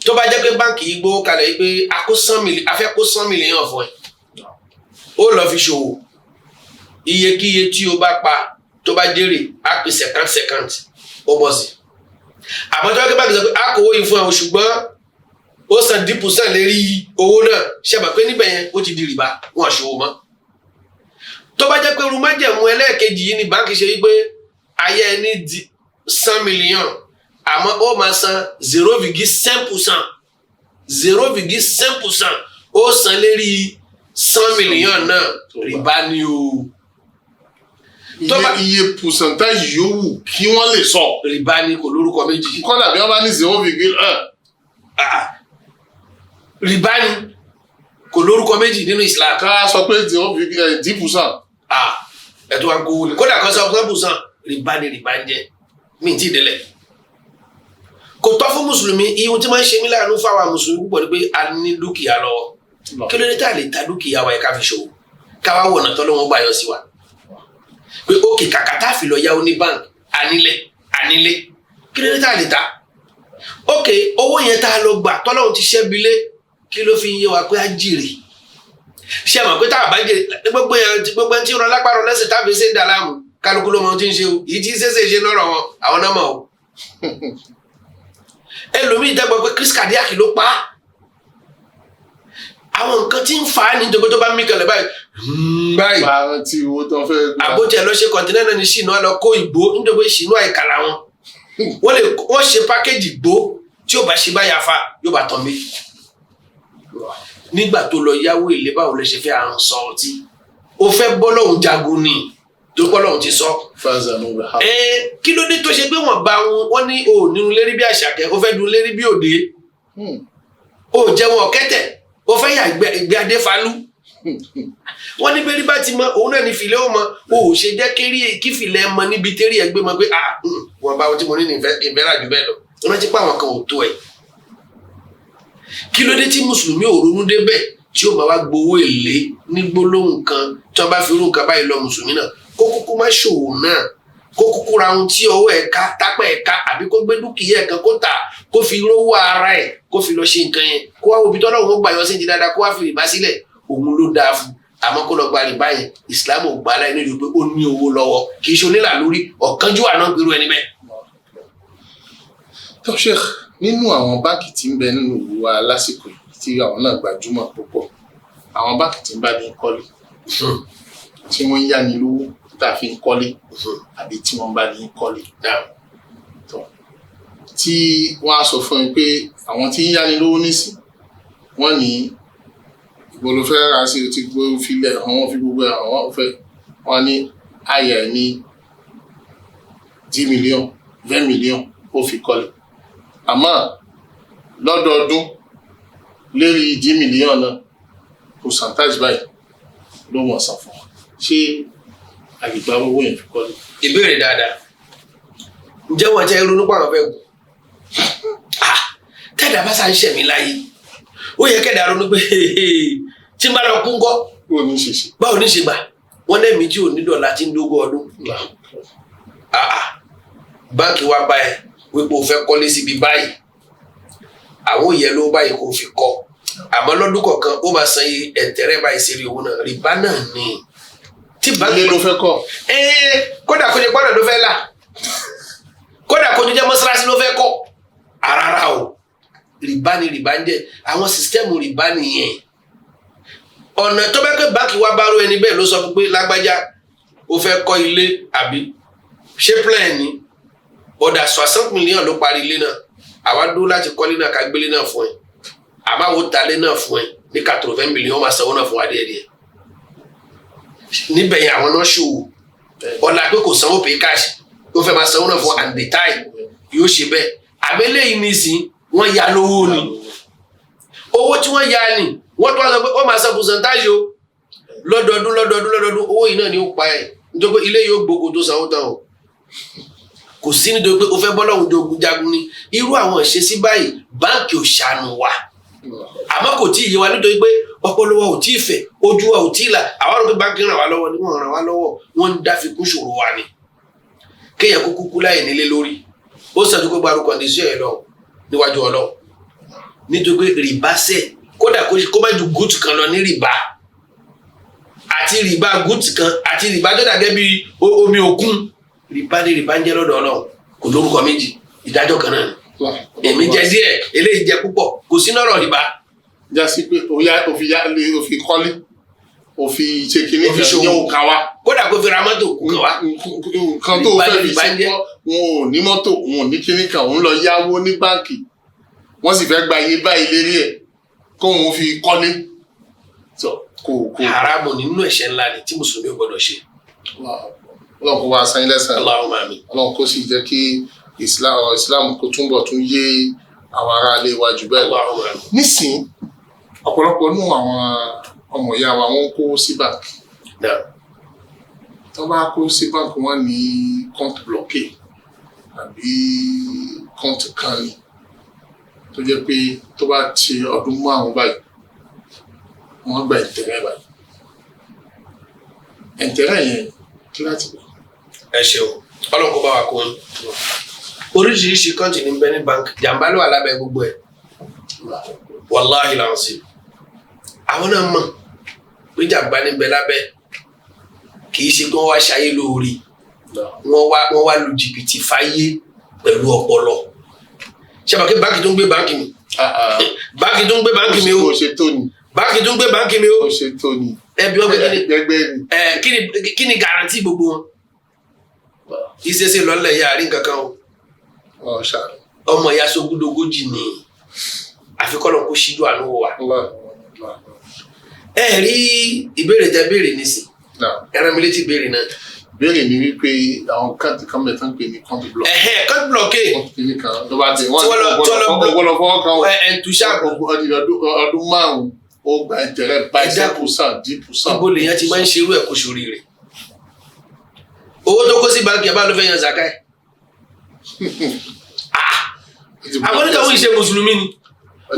tó bá jẹ́ pé báńkì yìí gbówó kalẹ̀ yìí pé a fẹ́ kó 100 million fún ẹ ó lọ fi ṣòwò iyekíye tí o bá pa tó bá jèrè á pè 50% ó bọ́ sí àmọ́ tó bá jẹ́ báńkì sọ pé a kò owó yìí fún ẹ ṣùgbọ́n ó san 10% lérí owó náà ṣàbà pé níbẹ̀ yẹn ó ti di rìbá wọn ṣòwò mọ́ tó bá jẹ́ pé irú májẹ̀mú ẹlẹ́ẹ̀kejì yìí ni báńkì ṣe wípé ayé ẹni 100 million àmọ́ ó máa san 0,5% 0,5% ó san lérí 100 million náà rìbá ni o. iye percentage yòówù kí wọ́n lè sọ. rìbá ni kò lórúkọ méjì. kọ́dà bí wọ́n bá ní 0,1. rìbá ni kò lórúkọ méjì nínú Islam. ká sọ pé 10%. ẹ̀tọ́ wa gbowó ni kódà kan sọ 10% rìbá ni rìbá ń jẹ mí tí ì délẹ̀. kò tọ́ fún mùsùlùmí ihun tí máa ń ṣe mí láàánú fáwọn mùsùlùmí púpọ̀ ni pé a ní dúkìá lọ́wọ́ kí ló dé tá a lè ta dúkìá wa ká fi ṣòwò ká wá wọ̀nà tọ́lọ́wọ́n gbà yọ sí wa pé ókè kàkà tá a fi lọ yáwó ní báńkì anílé kí ló dé tá a lè ta ókè owó yẹn tá a lọ gbà tọ́lọ́wọ́n ti ṣẹ́bilé kí ló fi ń yé wa pé a jèrè ṣé àmọ́ pé tá a bá jèrè gbogbo ẹni tí ń rọ lápá rọ lẹ́sìn tá a fi ṣe ń dà láàmú kálukú ló mọ ohun tí ń ṣe o èyí tí ṣe lọ́rọ̀ wọn àwọn náà mọ̀ o ẹlòmíì dẹ́gbọ́ pé Chris cardiac ló pa á àwọn nǹkan tí ń fa á ní nítorí tó bá mí kalẹ̀ báyìí. báwọn tí owó tó fẹ́ gbà. àbótiẹ̀ lọ ṣe kọ̀ǹtínà náà ní ṣìnà lọ kó ìgbó nítorí ṣìnà àìkàlà wọn wọ́n ṣe pákéjì ìgbó tí yóò bá ṣe báyà fa yóò bá tán méjì. nígbà tó lọ yáwó èlé báwo lè ṣe fẹ́ àrùn sọ ọtí ó fẹ́ bọ́ lọ́hùn jagun ni tó kọ́ lọ́hùn ti sọ. kí ló dé tó ṣe pé wọ́n bá wọn ní o nínú lérí bí Àṣàkẹ́ ó fẹ́ dun lérí bí Òde ó jẹun ọ̀kẹ́tẹ̀ ó fẹ́ yà ìgbé adé falú wọ́n ní bẹ́ẹ̀ bá ti mọ òun náà ní fìlẹ́ ó mọ o ò ṣe jẹ́ kí fìlẹ́ mọ níbi tẹ́rí ẹgbẹ́ mọ pé wọ́n bá wọn tí mo ní ìfẹ́ rà jù bẹ́ẹ̀ lọ wọ́n ti pa àwọn kan ò tó ẹ̀ kí ló dé tí mùsùlùmí ò ronú débẹ̀ tí ó máa wá gbowó èlé ní gbólóhùn kan tí wọ́n bá fi irú nǹkan báyìí lọ mùsùlùmí náà kó kúkú má ṣòwò náà kó kúkú ra ohun tí ọwọ́ ẹ̀ ká tápẹ́ ẹ̀ ká àbí kó gbé dúkìá ẹ̀ kan kó tà kó fi rówó ara ẹ̀ kó fi lọ ṣe nǹkan yẹn kó wá òbí tọ́lọ́run ó gbà yọ sí ti dáadáa kó wá fi rìbá sílẹ̀ òun ló dáa fún àmọ́ kó lọ gba rìbá yẹn ìsìlámù ò gbà láì nílùú pé ó ní owó lọ́wọ́ kì í ṣe onílà lórí ọ̀kánjúwà náà gbèrú ẹni bẹ́ẹ̀. tó Sheikh nínú àwọn báńkì tí ń bẹ nínú ìlú wa lásìkò tí àwọn náà gbajúmọ̀ púpọ̀ àwọn báńkì tí ń bá ní kọ́lé tí wọ́n ń yáni lówó tá a fi ń kọ́lé àbí tí wọ́n bá ní kọ́lé tí wọ́n á sọ fún mi pé àwọn tí ń yáni lówó nísìn wọ́n ní ìbò ló fẹ́ ra sí ti gbó filẹ̀ àwọn fi gbogbo àwọn fẹ́ wọ́n ní ayẹ̀ ní 10 million 20 million ó fi kọ́lé àmọ́ lọ́dọọdún lérí 10 million náà percentage báyìí ló wọ́n san fún wọn ṣé àgbègbè owó yẹn fi kọ́lé. ìbéèrè dáadáa ǹjẹ́ wọ́n jẹ́ ronú pàrọ̀ fẹ́ gùn tẹ́ẹ̀dá bá sá ń ṣẹ̀mí láyé ó yẹ kẹ́ẹ̀dá ronú pé tí n bá lọ kún kọ́ báwo ní ṣe gbà wọ́n lẹ́mìí tí ò ní dọ̀là tí ń dógún ọdún báńkì wa bá ẹ wípé o fẹ́ kọ́lé síbi báyìí àwọn òye ló báyìí kò fi kọ́ àmọ́ lọ́dún kọ̀ọ̀kan ó máa san ẹ̀tẹ̀rẹ́ báyìí sí rí owó náà rìbá náà ní. tí báńkì ló fẹ́ kọ́. kódà kó jẹ́ pọ́nà ló fẹ́ là kódà kó jẹ́ mọ́sálásí ló fẹ́ kọ́ rìbá ni rìbá ń jẹ́ àwọn sísítẹ́ẹ̀mù rìbá nìyẹn. ọ̀nà tó bá pẹ́ báńkì wá bá rú ẹni bẹ́ẹ̀ ló sọ pé lágbájá ó fẹ́ kọ́ ilé àbí ṣé plan ni ọ̀dà 60 million ló parí ilé náà àwa dúró láti kọ́lé náà ká gbélé náà fún ẹ àbáwo talé náà fún ẹ ní 80 million máa sanwó náà fún wa díẹ̀díẹ̀ níbẹ̀ yẹn àwọn náà ṣòwò ọ̀la pé kò sanwó pay cash ó fẹ́ máa sanwó náà fún and the time yóò ṣe bẹ́ẹ̀ àbẹ́lẹ̀ yìí nísìn wọ́n ya lówó ni owó tí wọ́n ya ni wọ́n tó wá sọ pé ó máa san percentage o lọ́dọọdún owó yìí náà ni ó pa ẹ̀ nítorí pé ilé yóò gbogbo tó sanwó tán o kò sí nítorí pé o fẹ́ bọ́lọ́hún jogun jagun ni irú àwọn ìṣesí báyìí báńkì ò ṣàánú wa àmọ́ kò tí ì yé wa nítorí pé ọpọlọ wa ò tí ì fẹ̀ ojú wa ò tí ì là àwọn ọ̀rọ̀ pé báńkì ràn wá lọ́wọ́ ni wọ́n ràn wá lọ́wọ́ wọ́n ń dá fikún ṣòro wa ni kéèyàn kúkú láì nílé lórí ó sàdúgbò pé gbarú kọ̀ǹdíṣẹ́ ẹ̀ lọ níwájú Ọlọ́run nítorí pé rìbá sẹ̀ kódà kó má ju gúùtù kan lọ ní rìbá àti rìbá gúùtù kan àti rìbá tó dàgẹ́ bí omi òkun rìbá ní rìbá ń jẹ́ lọ́dọ̀ Ọlọ́run kò lórúkọ méjì ìdájọ́ kan náà ni èmi jẹ díẹ̀ eléyìí jẹ púpọ̀ kò sí nọ́rọ̀ rìbá. jásí pé òfin kọ́lé òfin ṣe kìíní ìyẹn ò kà wá. kódà kó fi ra mọ́tò kò kà wá. nǹkan tó fẹ́ fi ṣe kọ́ wọn ò ní mọ́tò wọn ò ní kíní kan òun lọ yáwó ní báǹkì wọ́n sì fẹ́ gba iye báyìí lérí ẹ̀ kóun fi kọ́lé. haramu nínú ẹ̀ṣẹ̀ ńlá ni tí mùsùlùmí ò gbọdọ̀ ṣe. Ọlọ́run kó wá san yín lẹ́san. Allahumma amin. Ọlọ́run kó sì jẹ́ kí Islam kó túnbọ̀ tún yé àwọn ará ilé wa jù bẹ́ẹ̀ lọ. Nísìnyí ọ̀pọ̀lọpọ̀ nínú àwọn ọmọ ìyá wa wọ́n kó sí báńkì. tó bá kó sí báńkì wọn ní compte bloqué àbí compte kan ni tó jẹ́ pé tó bá ti ọdún márùn-ún báyìí wọ́n gba ìtẹ̀rẹ́ báyìí. ìtẹ̀rẹ́ yẹn kí láti gbà. ẹ ṣeun Ọlọ́run kó bá wa kó yín oríṣiríṣi kọ́ńtì ní bẹ́ẹ̀ ní báńkì jàǹbá ló wà lábẹ́ gbogbo ẹ̀ wàláhì làwọn sí àwọn náà mọ̀ pé jàǹbá ní bẹ́ẹ̀ lábẹ́ kì í ṣe kí wọ́n wá ṣayé lóore wọ́n wá lu jìbìtì fáyé pẹ̀lú ọpọlọ ṣé àbàkí báńkì tó ń gbé báńkì mi báńkì tó ń gbé báńkì mi o báńkì tó ń gbé báńkì mi o ẹbí wọn gbé kí ni garanti gbogbo wọn ìṣesí lọ́lẹ̀ yà rí nǹkan kan o ọmọ ìyá sógúdógójì ni àfikọ́lọ̀ kó ṣíjú àánú wa ẹ rí ìbéèrè tẹ béèrè nísìn ẹran mi létí béèrè náà. béèrè ni wípé àwọn káàdì kan bẹ̀ tán pè ní compte bloqué. compte bloqué. kìíní kan ló bá ti wọ́n gbọ́dọ̀ fọwọ́ kan ọdún márùn-ún ó gba ìtẹ̀rẹ́ by 10%, 10%. ibo lèèyàn ti máa ń ṣerú ẹ̀ kó sórí rẹ̀ owó tó kó sí báńkì ẹ̀ bá ló fẹ́ yan zakai. àwọn oníkàwé ìṣe mùsùlùmí ni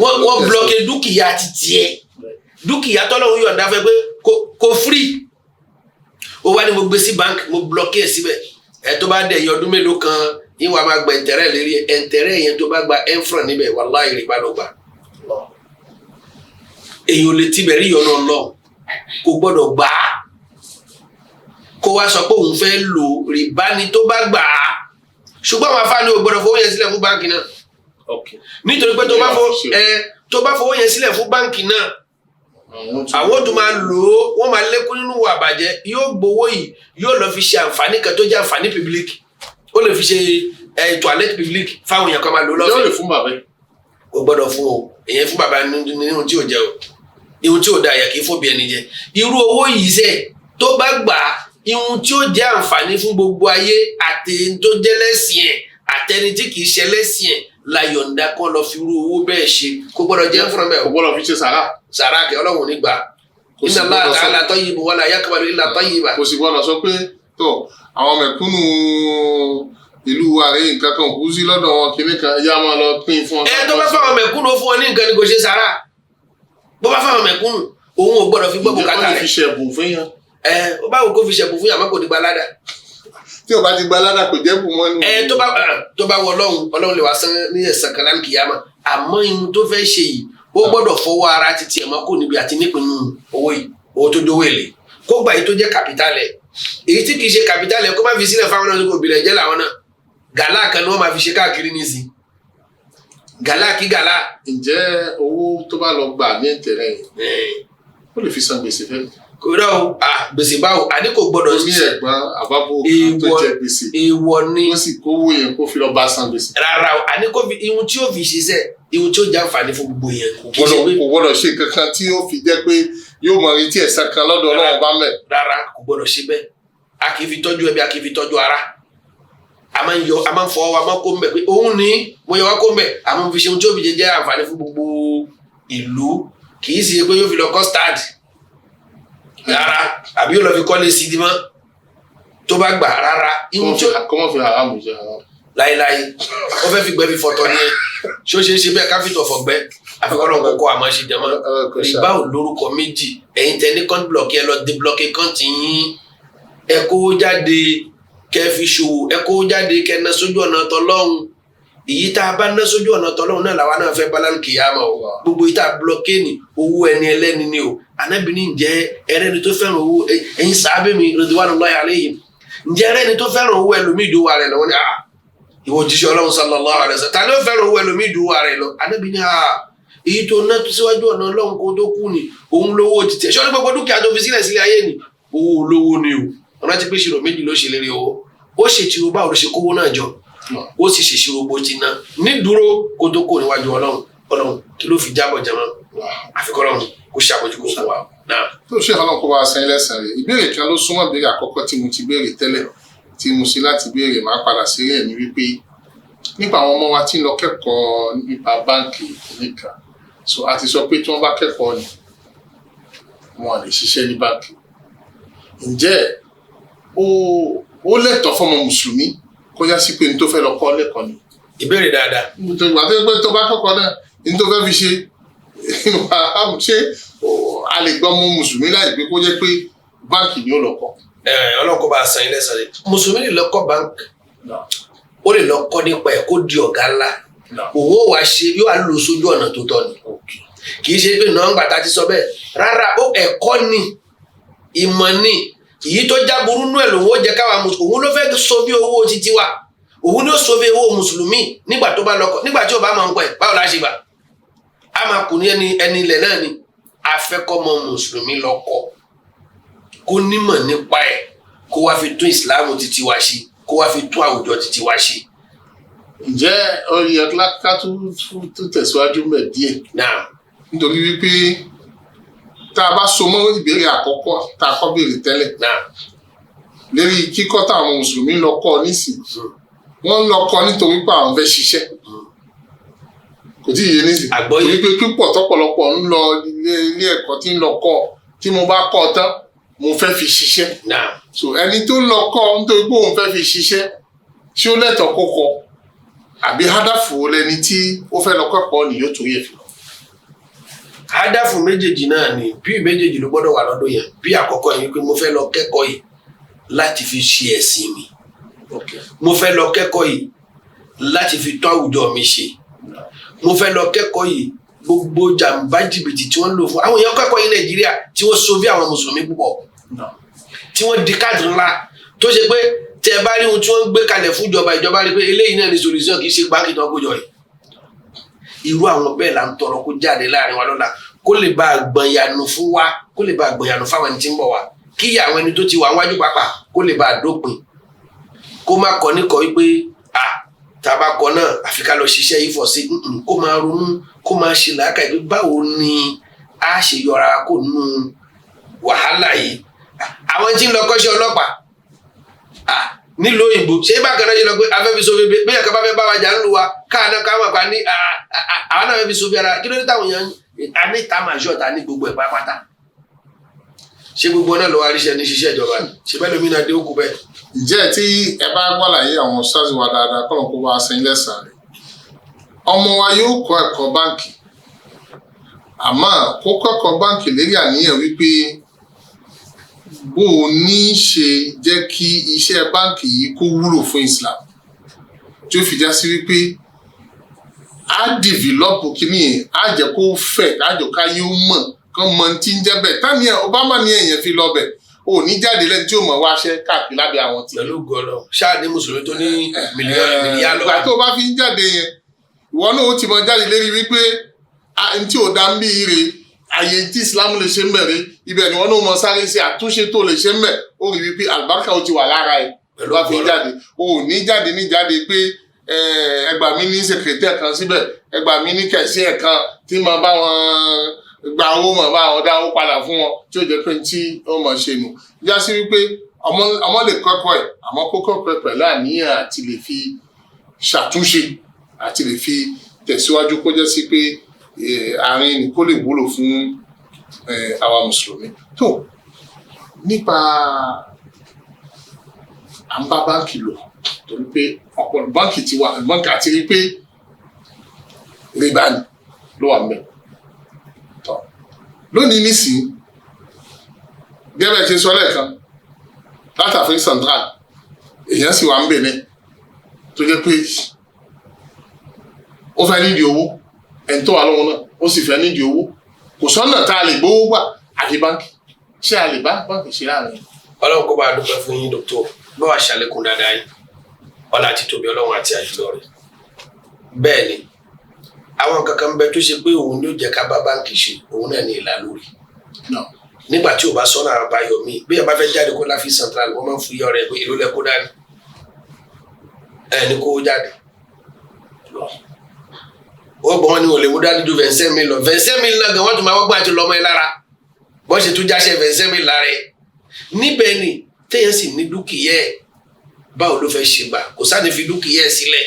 wọ́n bloqué dúkìá ti tiẹ̀ dúkìá tọ́lọ́run yọ̀ǹda fẹ́ pé kò free ó wá ní mo gbé sí báńkì mo bloqué ẹ̀ síbẹ̀ ẹ̀ tó bá dẹ̀ yọ ọdún mélòó kan yín wàá máa gba ìtẹ̀rẹ́ lérí ìtẹ̀rẹ́ yẹn tó bá gba ẹ̀fràn níbẹ̀ wàláhì rìbá ló gbà èyí ò lè tibẹ̀ rí yọ̀nà lọ kò gbọ́dọ̀ gbà á kó wá sọ pé òun fẹ́ lò rìbá ni tó bá gbà á ṣùgbọ́n àwọn afáàní ò gbọ́dọ̀ fowó yẹn sílẹ̀ fún báńkì náà nítorí pé tó bá fowó yẹn sílẹ̀ fún báńkì náà àwọn tó máa lò ó wọ́n máa lékún nínú ìwà àbàjẹ́ yóò gbowó yìí yóò lọ fi ṣe àǹfààní kan tó jẹ́ àǹfààní public ó lè fi ṣe toilet public fáwọn èèyàn kan máa lò ó lọ́fẹ̀ẹ́. yóò lè fún bàbá yìí. o gbọ́dọ̀ fún o èèyàn fún bàbá nínú tí ò jẹ o ihun tí ò da àyà kì í fún bí ẹni jẹ irú owó yìí sẹ tó bá gbà ihun tí ó jẹ́ àǹfààní fún gbogbo ayé àti tó jẹ́ lẹ́sìn ẹ̀ àtẹni tí kì í ṣe lẹ́sìn ẹ̀ la yọ̀ǹda kan lọ fi irú owó bẹ́ẹ̀ ṣe kó gbọ́dọ̀ jẹ́ fún ẹ. kò gbọ́dọ̀ fi ṣe sàrà kẹ Ọlọ́run nígbà inna Allaha ta'ala tayyibun wala yaqbalu illa tayyiba. kò sì gbọ́dọ̀ sọ pé tó àwọn mẹ̀kúnnù ìlú ààrẹ nǹkan kan kú sí lọ́dọ̀ wọn kìíní kan ẹ̀yà máa lọ pín fún ọ. tó bá fáwọn mẹ̀kúnnù fún ọ ní nǹkan ni kò ṣe sàrà bó bá fáwọn mẹ̀kúnnù òun ò gbọ́dọ̀ fi gbọ́ bùkátà rẹ̀. ìjẹ́ kó fi ṣẹ̀bùn fún yàn. ó bá wò kó fi ṣẹ̀bùn fún yàn àmọ́ kò ní gba ládà. tí o bá ti gba ládà kò jẹ́ bùn mọ́ nínú. tó bá wọ Ọlọ́run lè wá san ní ẹ̀san kan láǹkì yá mà àmọ́ ihun tó fẹ́ ṣe yìí ó gbọ́dọ̀ fọwọ́ ara títí ẹ̀ mọ́ kò níbi àti nípinnu owó yìí owó tó dówó èlé kó gbà yìí tó jẹ́ kàpítálẹ̀ èyí tí kì í ṣe kàpítálẹ̀ kó má fi sílẹ̀ fáwọn náà kó bìlẹ̀ jẹ́ làwọn náà gàlá kan ni wọ́n máa fi ṣe káàkiri nísìn gàlá kí gàlá. ǹjẹ́ owó tó bá lọ gbà ní ìtẹ̀rẹ̀ yìí ó lè fi san gbèsè fẹ́? kódà o gbèsè báwo àní kò gbọdọ̀ ṣiṣẹ́. ó ní ẹ̀gbọ́n àbábò tó jẹ gbèsè. èèwọ̀ ni. ó sì kówó yẹn kó fi lọ bá san gbèsè. rárá o àní kò fi ihun tí ó fi ṣiṣẹ́ ihun tí ó jẹ́ àǹfààní fún gbogbo yẹn. kò gbọdọ̀ ṣe kankan tí ó fi jẹ́ pé yóò mọ retí ẹ̀san kan lọ́dọ̀ Ọlọ́run bá mẹ́. rárá kò gbọdọ̀ ṣe bẹ́ẹ̀ a kì í fi tọ́jú ẹbí a kì í fi tọ́jú ara a máa ń fọwọ́ wa máa ń kó mbẹ pé òun ní mo yẹ wá kó mbẹ a máa ń fi ṣe ohun tí ó fi jẹ́ àǹfààní fún gbogbo ìlú kì í ṣe pé yóò fi lọ custard rárá àbí yóò lọ fi kọ́lé sídi mọ́ tó bá gbà rárá. kọ́mọ́ fi haramu jẹ haramu. láíláí wọ́n fẹ́ fi gbẹ́ fi fọ̀tọ̀ ni ṣó ṣe é ṣe bẹ́ẹ̀ káfíńtọ̀ fọ̀gbẹ́ àfikọ́lọ́ kókó àmọ́ ṣe jẹ́ mọ́ rìbá ò lórúkọ méjì ẹ̀yin tẹ ní kọ́ńtì blọ̀kì ẹ lọ dé blọ̀kì kọ́ńtì yín ẹ kó jáde kẹ fi ṣòwò ẹ kó jáde kẹ ná sójú ọ̀nà tọlọ́hun èyí tá a bá ná sójú ọ̀nà tọlọ́hun náà làwa náà fẹ́ balance kìyàmọ̀ o gbogbo yìí tá a blọ̀kì ní owó ẹni ẹlẹ́ni ni o anábìíní ǹjẹ́ ẹrẹ́ni tó fẹ́ràn owó ẹ̀yin sàábẹ́ mi ridwanullahi alayhim ǹjẹ́ ẹrẹ́ni tó fẹ́ràn owó ẹlòmíì ìdúwà rẹ̀ lọ́wọ́ ni ìwọ jíṣẹ́ Ọlọ́run sallallahu alaihi wasallam ta ló fẹ́ràn owó ẹlòmíì ìdúwà rẹ̀ lọ anábìíní èyí tó ná síwájú ọ̀nà Ọlọ́run kó tó kú ni òun lówó títẹ̀ ṣọ́ ní gbogbo dúkìá tó fi sílẹ̀ ayé ni owó olówó ni o ọ̀nà ti pé ṣírò méjì ló ṣe lérí owó ó ṣèṣirò báwo ló ṣe kówó náà jọ ó sì ṣèṣirò bó ti ná ní dúró kó tó kó níwájú Ọlọ́run kí ló fi jábọ̀ jẹmọ́ àfikọ́ Ọlọ́run kó ṣàbójúkó fún wa náà. tó ṣe Ọlọ́run kó bá san ẹlẹ́sàn rẹ̀ ìbéèrè kan ló súnmọ́ ìbéèrè àkọ́kọ́ tí mo ti béèrè tẹ́lẹ̀ tí mo ṣe láti béèrè máa padà sí rẹ̀ ní wípé nípa àwọn ọmọ wa tí ń lọ kẹ́kọ̀ọ́ nípa báǹkì nìkan so a ti sọ pé tí wọ́n bá kẹ́kọ̀ọ́ ni wọn lè ṣiṣẹ́ ní báǹkì ǹjẹ́ ó lẹ́tọ̀ọ́ fọmọ mùsùlùmí kó yá sí pé ní tó fẹ́ lọ kọ́ lẹ́kọ̀ọ́ ni. ìbéèrè dáadáa. ìgbà tó bá kọ́kọ́ náà ní tó fẹ́ fi ṣe ṣé a lè gbọ́ mọ́ mùsùlùmí láì pé kó jẹ́ pé báǹkì ni ó lọ kọ́. ọlọ́kọ̀ bá san ilé sọ̀rọ̀ mùsùlùmí lè lọ kọ́ báǹkì ó lè lọ kọ́ nípa ẹ̀ kó di ọ̀gá ńlá òwò wa ṣe yóò lò sójú ọ̀nà tó tọ́ ni kì í ṣe pé náà ń gbàtà ti sọ bẹ́ẹ̀ rárá ó ẹ̀kọ́ ni ìmọ̀ ni èyí tó já burú nú ẹ̀ lòun ó jẹ́ káwa mùsùlùmí òun ló fẹ́ so bí owó títí wa òun ni ó so bí owó mùsùlùmí nígbà tó bá lọ́kọ̀ nígbà tí ó bá máa ń pẹ́ báwo la ṣe gbà á máa kù ní ẹni ilẹ̀ náà ni afẹ́kọ́mọ mùsùlùmí lọ́kọ̀ kó nímọ̀ nípa ẹ̀ kó wá fi tún ìsìláàmù títí wa ṣe kó wá fi tún àwùjọ títí wa ṣe. ǹjẹ́ oyè ká tún tẹ̀síwájú mẹ́ díẹ̀ nítorí wípé tá a bá so mọ́ ìbéèrè àkọ́kọ́ tá a kọ́ béèrè tẹ́lẹ̀ lérí kíkọ́ táwọn mùsùlùmí lọ kọ́ nísìnyí wọ́n lọ kọ́ nítorí pé àwọn fẹ́ ṣiṣẹ́ kò tí ì yé nísìnyí torí pé pípọ̀ tọ́pọ̀lọpọ̀ ń lọ ilé ẹ̀kọ́ tí ń lọ kọ́ tí mo bá kọ́ tán mo fẹ́ fi ṣiṣẹ́ so ẹni tó lọ kọ́ nítorí pé òun fẹ́ fi ṣiṣẹ́ ṣé ó lẹ́tọ̀ọ́ kó kọ́ àbí hádàfù lẹni tí ó fẹ́ lọ kẹ́kọ̀ọ́ nìyó torí ẹ̀ fi lọ. hádàfù méjèèjì náà ni bí méjèèjì ló gbọ́dọ̀ wà lọ́dọ̀ yẹn bí àkọ́kọ́ yìí pé mo fẹ́ lọ kẹ́kọ̀ọ́ yìí láti fi ṣe ẹ̀sìn mi mo fẹ́ lọ kẹ́kọ̀ọ́ yìí láti fi tún àwùjọ mi ṣe mo fẹ́ lọ kẹ́kọ̀ọ́ yìí gbogbo jàǹbá jìbìtì tí wọ́n lò fún àwọn èèyàn kẹ́kọ̀ọ́ yìí Nàìjíríà tí wọ́n so bí àwọn mùsùlùmí púpọ̀ tí wọ́n di káàdì ńlá tó ṣe pé tẹ bá rí ohun tí wọ́n gbé kalẹ̀ fún ìjọba rí pé eléyìí náà ní solution kì í ṣe báńkì tó kó jọ yìí irú àwọn bẹ́ẹ̀ là ń tọrọ kó jáde láàrin wa lọ́la kó lè bá àgbọ̀nyànù fún wa kó lè bá àgbọ̀nyànù fáwọn ẹni tí ń bọ̀ wá kí àwọn ẹni tó ti wà wájú pápá kó lè bá àdópin kó má kọ́ níkọ́ wípé tàbá kọ́ náà àfi ká lọ ṣiṣẹ́ yìí fọ̀ sí kó máa ronú kó máa ṣe làákàyè pé báwo ni a ṣe yọra kó nínú wàhálà yìí àwọn tí ń lọ kọ́ṣẹ́ ọlọ́pàá nílùú òyìnbó ṣé bákan náà ṣe lọ pé afẹ́fi so bébé bí ẹ̀ka bá fẹ́ bá wa jà ń lu wa káàná káwọn pa ní àwọn náà fẹ́ fi so bí ara kí ló dé táwọn èèyàn a ní ìta màṣọ ta ní gbogbo ẹ̀ pátápátá ṣé gbogbo náà lọ́wọ́ àríṣẹ́ ní ṣiṣẹ́ ìjọba ni ṣé bẹ́ẹ̀ lómi náà dé òkú bẹ́ẹ̀. ǹjẹ́ tí ẹ bá gbọ́láyé àwọn ṣáàzì wa dáadáa kọ́ lóun kó bá a sẹ́yìn lẹ́sàn-án rẹ̀ ọmọ wa yóò kọ́ ẹ̀kọ́ báǹkì àmọ́ kó kọ́ ẹ̀kọ́ báǹkì lérí àníyàn wípé bó o ní ṣe jẹ́ kí iṣẹ́ báǹkì yìí kó wúlò fún Islam tí ó fi já sí wípé á dìvìlọ́pù kìíní yẹn á jẹ́ kó fẹ̀ á jọ ká yóò mọ̀ kán mọ tí ń jẹ́ bẹ́ẹ̀ táníyàn Obama ní èèyàn fi lọ bẹ̀ ò ní jáde lẹ́ni tí ó mọ̀ wáṣẹ́ káàkiri lábẹ́ àwọn tí. pẹ̀lú gọ́lọ̀ ṣáà ní mùsùlùmí tó ní mílíọ̀nù ìgbà tó bá fi ń jáde yẹn ìwọ náà ó ti mọ jáde lérí wípé n tí ò dá ń bí ire àyè tí Islam lè ṣe ń bẹ̀rẹ̀ ibẹ̀ ni wọ́n náà mọ sáré sí àtúnṣe tó lè ṣe ń bẹ̀ ó rí wípé àlùbáríkà ó ti wà lára ẹ̀ pẹ̀lú àfi jáde ó ní jáde ní jáde pé ẹgbà mi ní sèkrétẹ̀ kan síbẹ̀ ẹgbà mi ní kẹ̀sí ẹ̀ kan tí mo bá wọn gba owó mọ̀ bá wọn dá owó padà fún wọn tí ó jẹ́ pé tí ó mọ̀ ṣe nù já sí wípé ọmọ lè kọ́kọ́ ẹ̀ àmọ́ kó kọ́kọ́ ẹ̀ pẹ̀lú àníyàn àti lè fi ṣàtúnṣe àti lè fi tẹ̀síwájú kó jẹ́ sí pé àárín ni kó lè wúlò fún àwa mùsùlùmí. tó nípa à ń bá báńkì lò torí pé ọ̀pọ̀ báńkì ti wà báńkì àti rí pé rìbá ni ló wà mẹ́. lónìí nísìnyí gẹ́gẹ́ ṣe sọ lẹ́ẹ̀kan láti Afrique Central èèyàn sì wà ń bẹ̀ náà tó jẹ́ pé ó fẹ́ nídìí owó ẹni tó wà lọ́wọ́ náà ó sì fẹ́ nídìí owó kò sọ́nà tá a lè gbówó gbà àfi báńkì ṣé a lè bá báńkì ṣe láàrin. ọlọ́run kó bá a dúpẹ́ fún yín dókítà bá wa ṣàlékún dáadáa yìí ọlá àti tóbi ọlọ́run àti àjùlọ rẹ̀. bẹ́ẹ̀ ni àwọn kankan bẹ tó ṣe pé òun ló jẹ́ ká bá báńkì ṣe òun náà ní ìlà lórí. nígbà tí o bá sọ́nà àbáyọ mi bí ẹ bá fẹ́ jáde kó láfi Central wọ́n máa ń fún yọ rẹ̀ pé èló lẹ kó dání ẹni kó jáde ó gbọ́n wọn ni ò lè mú dání ju 25,000 lọ 25,000 náà gan wọ́n tún máa wọ́gbọ́n àti lọ́mọ ẹ lára bọ́n ṣe tún jáṣẹ́ 25,000 lára ẹ̀ níbẹ̀ ni téèyàn sì ní dúkìá ẹ̀ báwo ló fẹ́ ṣe gbà kò sáà fi dúkìá ẹ̀ sílẹ̀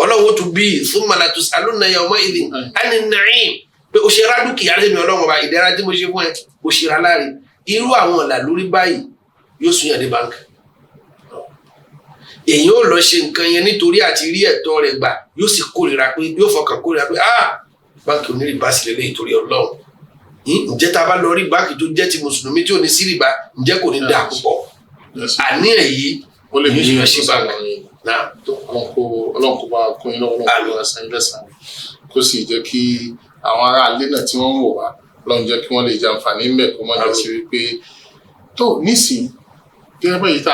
ọlọ́run tún bí thumma latus'alunna yawma'idhin 'anin na'im pé o ṣe ra dúkìá lẹ́mi ọlọ́run ọba ìdẹ́ra tí mo ṣe fún ẹ o ṣe ra láre irú àwọn ọ̀là lórí báyìí yóò sún yàn dé báńkì èyàn ò lọ ṣe nǹkan yẹn nítorí àti rí ẹ̀tọ́ rẹ̀ gbà yóò sì kórìíra pé yóò fọkàn kórìíra pé báńkì onírìbá sì lélẹ̀ ìtorí ọlọ́run ǹjẹ́ tá a bá lọ rí báńkì tó jẹ́ ti mùsùlùmí tí ò ní sí rìbá ǹjẹ́ kò ní dà púpọ̀ àníyàn yìí ó lè yóò ṣe ṣe báńkì náà. ọlọ́run kó bá kún iná ọlọ́run kó bá san ilé san kó sì jẹ́ kí àwọn ará ilé náà tí wọ́n ń wò wá ọlọ́run jẹ́ kí wọ́n lè jẹ àǹfààní ń bẹ̀ kó má jẹ́ sí wípé tó nísìnyí gẹ́gẹ́ bẹ́ẹ̀ yìí tá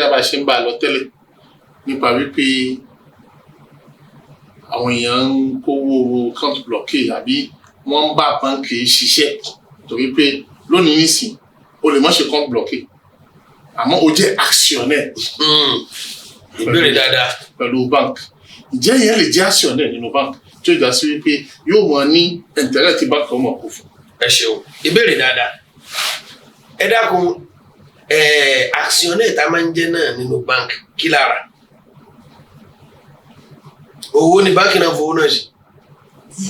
a bá ṣe ń bá a lọ tẹ́lẹ̀ nípa wípé àwọn èèyàn ń kówó account blocké àbí wọ́n ń bá báńkì ṣiṣẹ́ torí pé lónìí nísìnyí o lè má ṣe account blocké àmọ́ o jẹ́ actionnaire. ìbéèrè dáadáa. pẹ̀lú bank ǹjẹ́ yẹn lè jẹ́ actionnaire nínú bank tí ó jà sí wípé yóò mọ ní intérêt tí bank ọmọ kò fún. ẹ ṣeun ìbéèrè dáadáa ẹ dákun actionnaire tá a máa ń jẹ́ náà nínú bank kí lára owó ni báńkì náà fowó náà ṣe.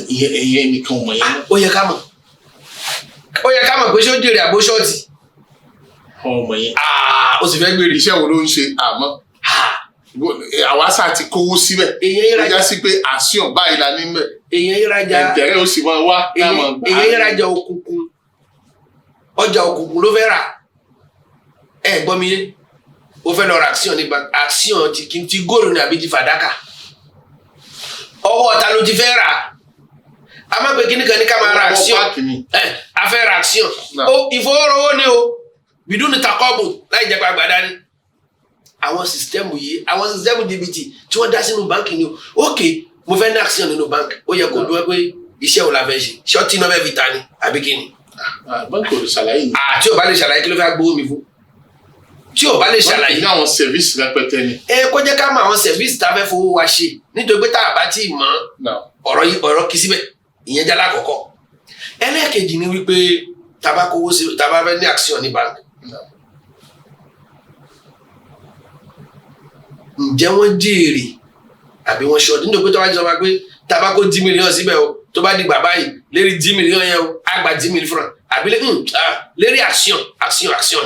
ìyẹn nìkan mọ̀ yẹn. ó yẹ ká mọ̀ pé ṣé ó jèrè àbó ṣọ́ọ̀tì. ọmọ yẹn. ó sì fẹ́ gbèrè. iṣẹ́ wo ló ń ṣe àmọ́ àwa sá ti kówó síbẹ̀. èèyàn yẹn rajà ó já sí pé àṣìyàn báyìí la ní mẹ́. èèyàn yẹn rajà ẹ̀ǹtẹ̀rẹ́ ó sì máa wá láwọn gbà. èèyàn yẹn rajà òkùnkùn ọjà òkùnkùn ló fẹ́ rà gbọ́ mi yé ó fẹ́ lọ ra action ní bank action ti góòlù ní àbí ti fàdákà ọwọ́ ọ̀tá ló ti fẹ́ rà a máa pe kíní kan ní ká máa ra action a fẹ́ ra action ìfowórowó ni o bìdú ni takọ́bù láì jẹ́ pé àgbàdá ni àwọn sísítẹ́mù yìí àwọn sísítẹ́mù jìbìtì tí wọ́n dá sínú báńkì ni o ok mo fẹ́ ní action nínú báńkì ó yẹ kó dúró pé iṣẹ́ wo la fẹ́ ṣe ṣọ́ọ̀tì náà fẹ́ fi ta ni àbí kíni. báńkì ò lè ṣàlàyé yìí. tí o bá lè ṣàlàyé kí ló fẹ́ gbowó mi fún tí o bá lè ṣàlàyé. báńkì ní àwọn sẹ̀fíìsì rẹpẹtẹ ni. kó jẹ́ ká mọ àwọn sẹ̀fíìsì tá a fẹ́ fowó wa ṣe nítorí pé tá a bá tí ì mọ̀ ọ̀rọ̀ kì í síbẹ̀ ìyẹn jẹ́ lákọ̀ọ́kọ́. ẹlẹ́ẹ̀kejì ni wípé tá a bá fẹ́ ní action ní bank. ǹjẹ́ wọ́n jèrè àbí wọ́n ṣọ́ọ̀dì nítorí pé tó bá jẹ́ sọ pé tá a bá kó 10 million síbẹ̀ o tó bá di bàbá yìí lérí 10 million yẹn o á gba 10 million francs àbí lérí action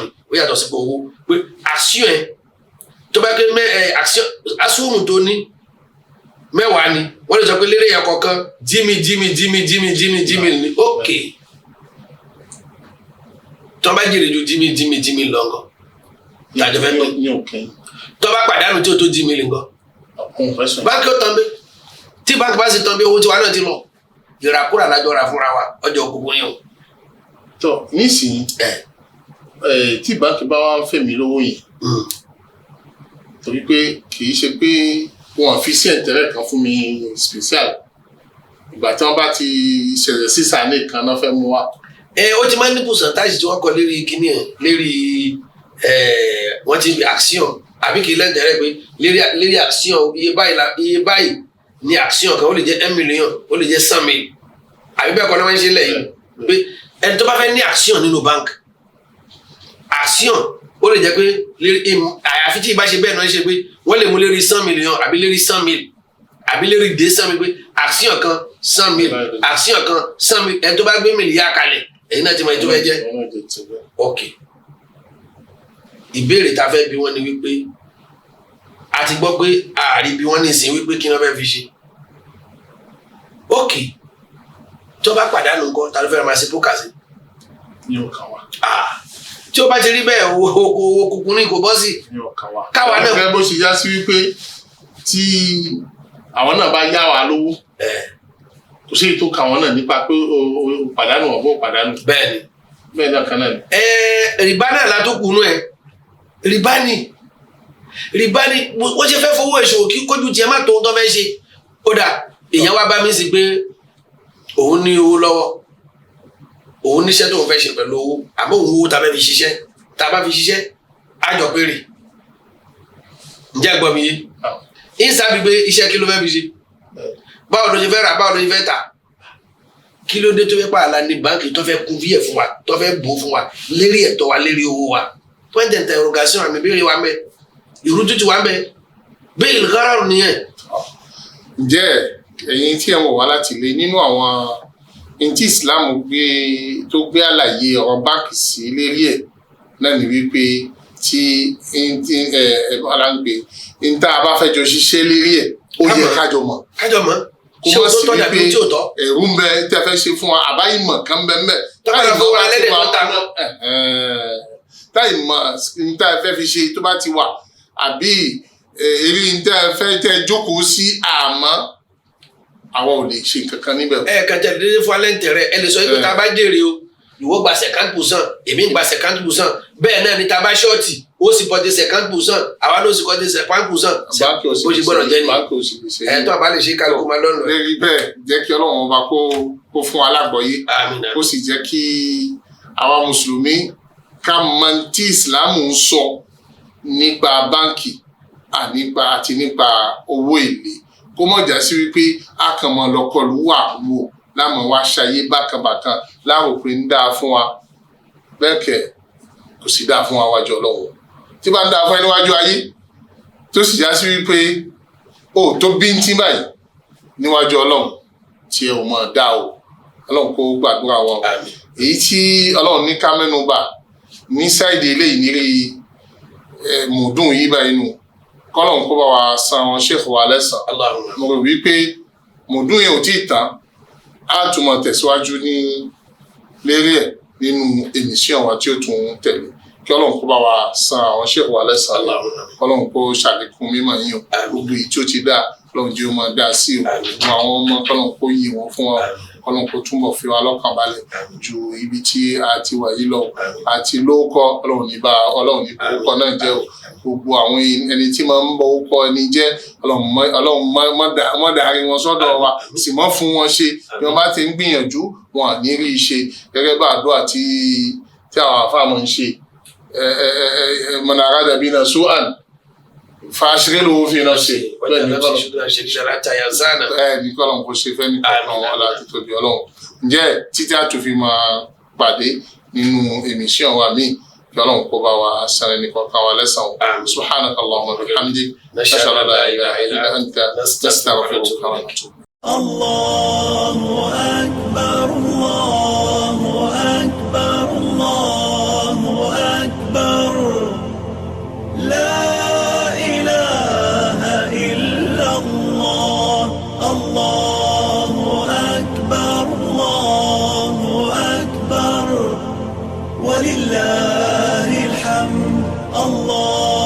ni ó yàtọ̀ sí pé owó pé action ẹ̀ tó bá ké action asúnmù tó ní 10 ni wọ́n lè sọ pé lérí ẹ̀ kọ̀ọ̀kan jimmy ni ok tó bá jèrè ju jimmy lọ́ngọ̀ tàjọ fẹ́ pé tó bá pàdánù tí ó tó jimmy lọ́ngọ̀ báńkì ó tán bẹ́ tí báńkì bá sì tán bẹ́ owó tiwa náà ti lọ ìràkúrà lájọ ra fúnra wa ọjọ́ òkùnkùn yẹn o. tó nísìnyí tí báńkì bá wá ń fẹ̀mí lówó yìí torí pé kì í ṣe pé wọn fi sí intérêt kan fún mi spécial ìgbà tí wọ́n bá ti ṣẹlẹ̀ sísà nìkan náà fẹ́ mú wa. Ó ti máa ń ní percentage tí wọ́n kọ lérí kíní ẹ̀ lérí wọ́n ti action àbí kì í lẹ́ntẹ̀rẹ́ pé lérí action iye báyìí ní action kan ó lè jẹ́ 1 million ó lè jẹ́ 100 000 àbí bẹ́ẹ̀ kọ́ náà máa ń ṣe lẹ́yìn pé ẹni tó bá fẹ́ ní action nínú bank action ó lè jẹ́ pé àyàfi tí ìbá ṣe bẹ́ẹ̀ náà ṣe pé wọ́n lè mú lérí 100 million àbí lérí 100 000 àbí lérí 200 000 pé action kan 100 000 action kan 100 000 ẹni tó bá gbé mílíọ̀nù kalẹ̀ èyí náà ti mọ ètò ẹ̀jẹ̀. Ok, ìbéèrè tá a fẹ́ bi wọ́n ni wípé a ti gbọ́ pé ààrí bí wọ́n ní ìsìn wípé kí wọ́n fẹ́ fi ṣe. Ok, tó bá pàdánù nǹkan ta ló fẹ́ máa ṣe pókà sí. yóò kàn wá. Tí ó bá ti rí bẹ́ẹ̀ owó kúkú ní kò bọ́ sí. yóò kàn wá. káwa náà. ẹgbẹ́ bó ṣe já sí wípé tí àwọn náà bá yá wa lówó kò sí ètò kàwọn náà nípa pé o pàdánù ọ̀bọ̀ pàdánù. Bẹ́ẹ̀ni. bẹ́ẹ̀ náà kan náà ni. Rìbá náà látòkù nú ẹ̀ rìbá ni wọ́n ṣe fẹ́ fowó ìṣòwò kí kójú tiẹ̀ má tó ń tọ́ fẹ́ ṣe. Ó dà èèyàn wá bá mi sí pé òun ní owó lọ́wọ́ òun níṣẹ́ tó ń fẹ́ ṣe pẹ̀lú owó àmọ́ òun owó ta fẹ́ fi ṣiṣẹ́ ta bá fi ṣiṣẹ́ àjọ péré ǹjẹ́ gbọ́ mi yé ìsàbí pé iṣẹ́ kí ló fẹ́ fi ṣe báwo ló ṣe fẹ́ rà báwo ló ṣe fẹ́ tà kí ló dé tó fẹ́ pààlà ní báńkì tó fẹ́ kún fíyẹ̀ fún wa tó fẹ́ bò fún wa lérí ẹ̀tọ́ wa lérí owó wa point d'interrogation àmì ìbéèrè wa mẹ́ ìrú tútù wa mẹ́ bẹ́ẹ̀ ìlúkáràrù nìyẹn. ǹjẹ́ ẹ̀yin tí ẹ̀ wọ̀ wá láti ilé nínú àwọn ntí Islam tó gbé àlàyé ọ̀rọ̀ báńkì sí lérí ẹ̀ náà ni wípé tí aláǹgbé níta bá fẹ́ jọ ṣiṣẹ́ lérí ẹ̀ ó yẹ kájọ mọ̀. kó mọ̀ sí wípé ẹ̀rú ń bẹ tí a fẹ́ ṣe fún wa àbáyé mọ̀ kán bẹ́ẹ̀ mẹ́. táyì mọ̀ níta fẹ́ fi ṣe tó bá ti wà àbí eré níta fẹ́ tẹ́ jókòó sí àmọ́ àwa ò lè ṣe nǹkan kan níbẹ̀. kàtà dédé fún alẹ́ ntẹ̀rẹ̀ ẹ lè sọ pé tá a bá jèrè o ìwọ gba 50%, èmi gba 50%, bẹ́ẹ̀ náà ni tá a bá ṣọ́ọ̀tì ó sì pọ̀jù 50%, àwa ló sì pọ̀jù 50%. bó ṣe gbọ́dọ̀ jẹ́ ni tó a bá lè ṣe kálukú máa lọ́nà. lérí bẹ́ẹ̀ jẹ́ kí Ọlọ́run ọba kó fún wa lágbọ́yé kó sì jẹ́ kí àwa mùsùlùmí ká mọ tí ìsìlámù ń sọ nípa báǹkì àti nípa owó èlé kó mọ̀ já sí wípé a kàn mọ̀ lọ́kọlù wà wò láàmú wa ṣayé bákanbàkan láàrò pé ń dáa fún wa bẹ́ẹ̀ kẹ̀ kò sì dáa fún wa wájú Ọlọ́run tí bá ń dáa fún ẹni wájú ayé tó sì já sí wípé ó tó bíntín báyìí níwájú Ọlọ́run tí ẹ ò mọ̀ dá o Ọlọ́run kó gbàdúrà wa èyí tí Ọlọ́run ní ká mẹ́nu bà ní sáìdì eléyìí nílé mùdùn yìí báyìí nù kọ́lọ̀n kó bá wa san wọn Cheikh wa lẹ́san. mo rò wípé mùdùn yẹn ò tí ì tán á túmọ̀ tẹ̀síwájú ní lérí ẹ̀ nínú èmìsíọ̀n wa tí ó tún tẹ̀lé kí Ọlọ́run kó bá wa san àwọn Cheikh wa lẹ́san Ọlọ́run kó ṣàlékún mímọ̀ yín o gbogbo èyí tí ó ti dá Ọlọ́run jẹ́ ó máa dá sí o àwọn ọmọ Ọlọ́run kó yí wọn fún wa Ọlọ́run kó túnbọ̀ fi wa lọ́kàn balẹ̀ ju ibi tí a ti wà yìí lọ àti lóòkọ́ Ọlọ́run ní orúkọ náà jẹ́ o gbogbo àwọn ẹni tí máa ń bọ orúkọ ẹni jẹ́ Ọlọ́run má darí wọn sọ́dọ̀ wa sì mọ́ fún wọn ṣe bí wọ́n bá ti ń gbìyànjú wọn ní rí i ṣe gẹ́gẹ́ bá àdúrà tí àwọn àfáàmọ̀ ń ṣe man arada bina su'an fàṣírílù fi náà ṣe bẹ́ẹ̀ ní kọ́lọ̀ kó ṣe fẹ́ ní kọ́kàn wọn láti tóbi Ọlọ́run ǹjẹ́ títí àtúnfi máa pàdé nínú èmìṣíọ̀n wa míì kí Ọlọ́run kó bá wa san ẹni kọ̀ọ̀kan wa lẹ́san o subhanaka Allahumma wa bihamdik nashhadu an la ilaha illa anta nastaghfiruka wa natubu. Allahu akbar, Allahu akbar, Allahu akbar, la Allahu akbar, Allahu akbar, walillahil hamd. Allah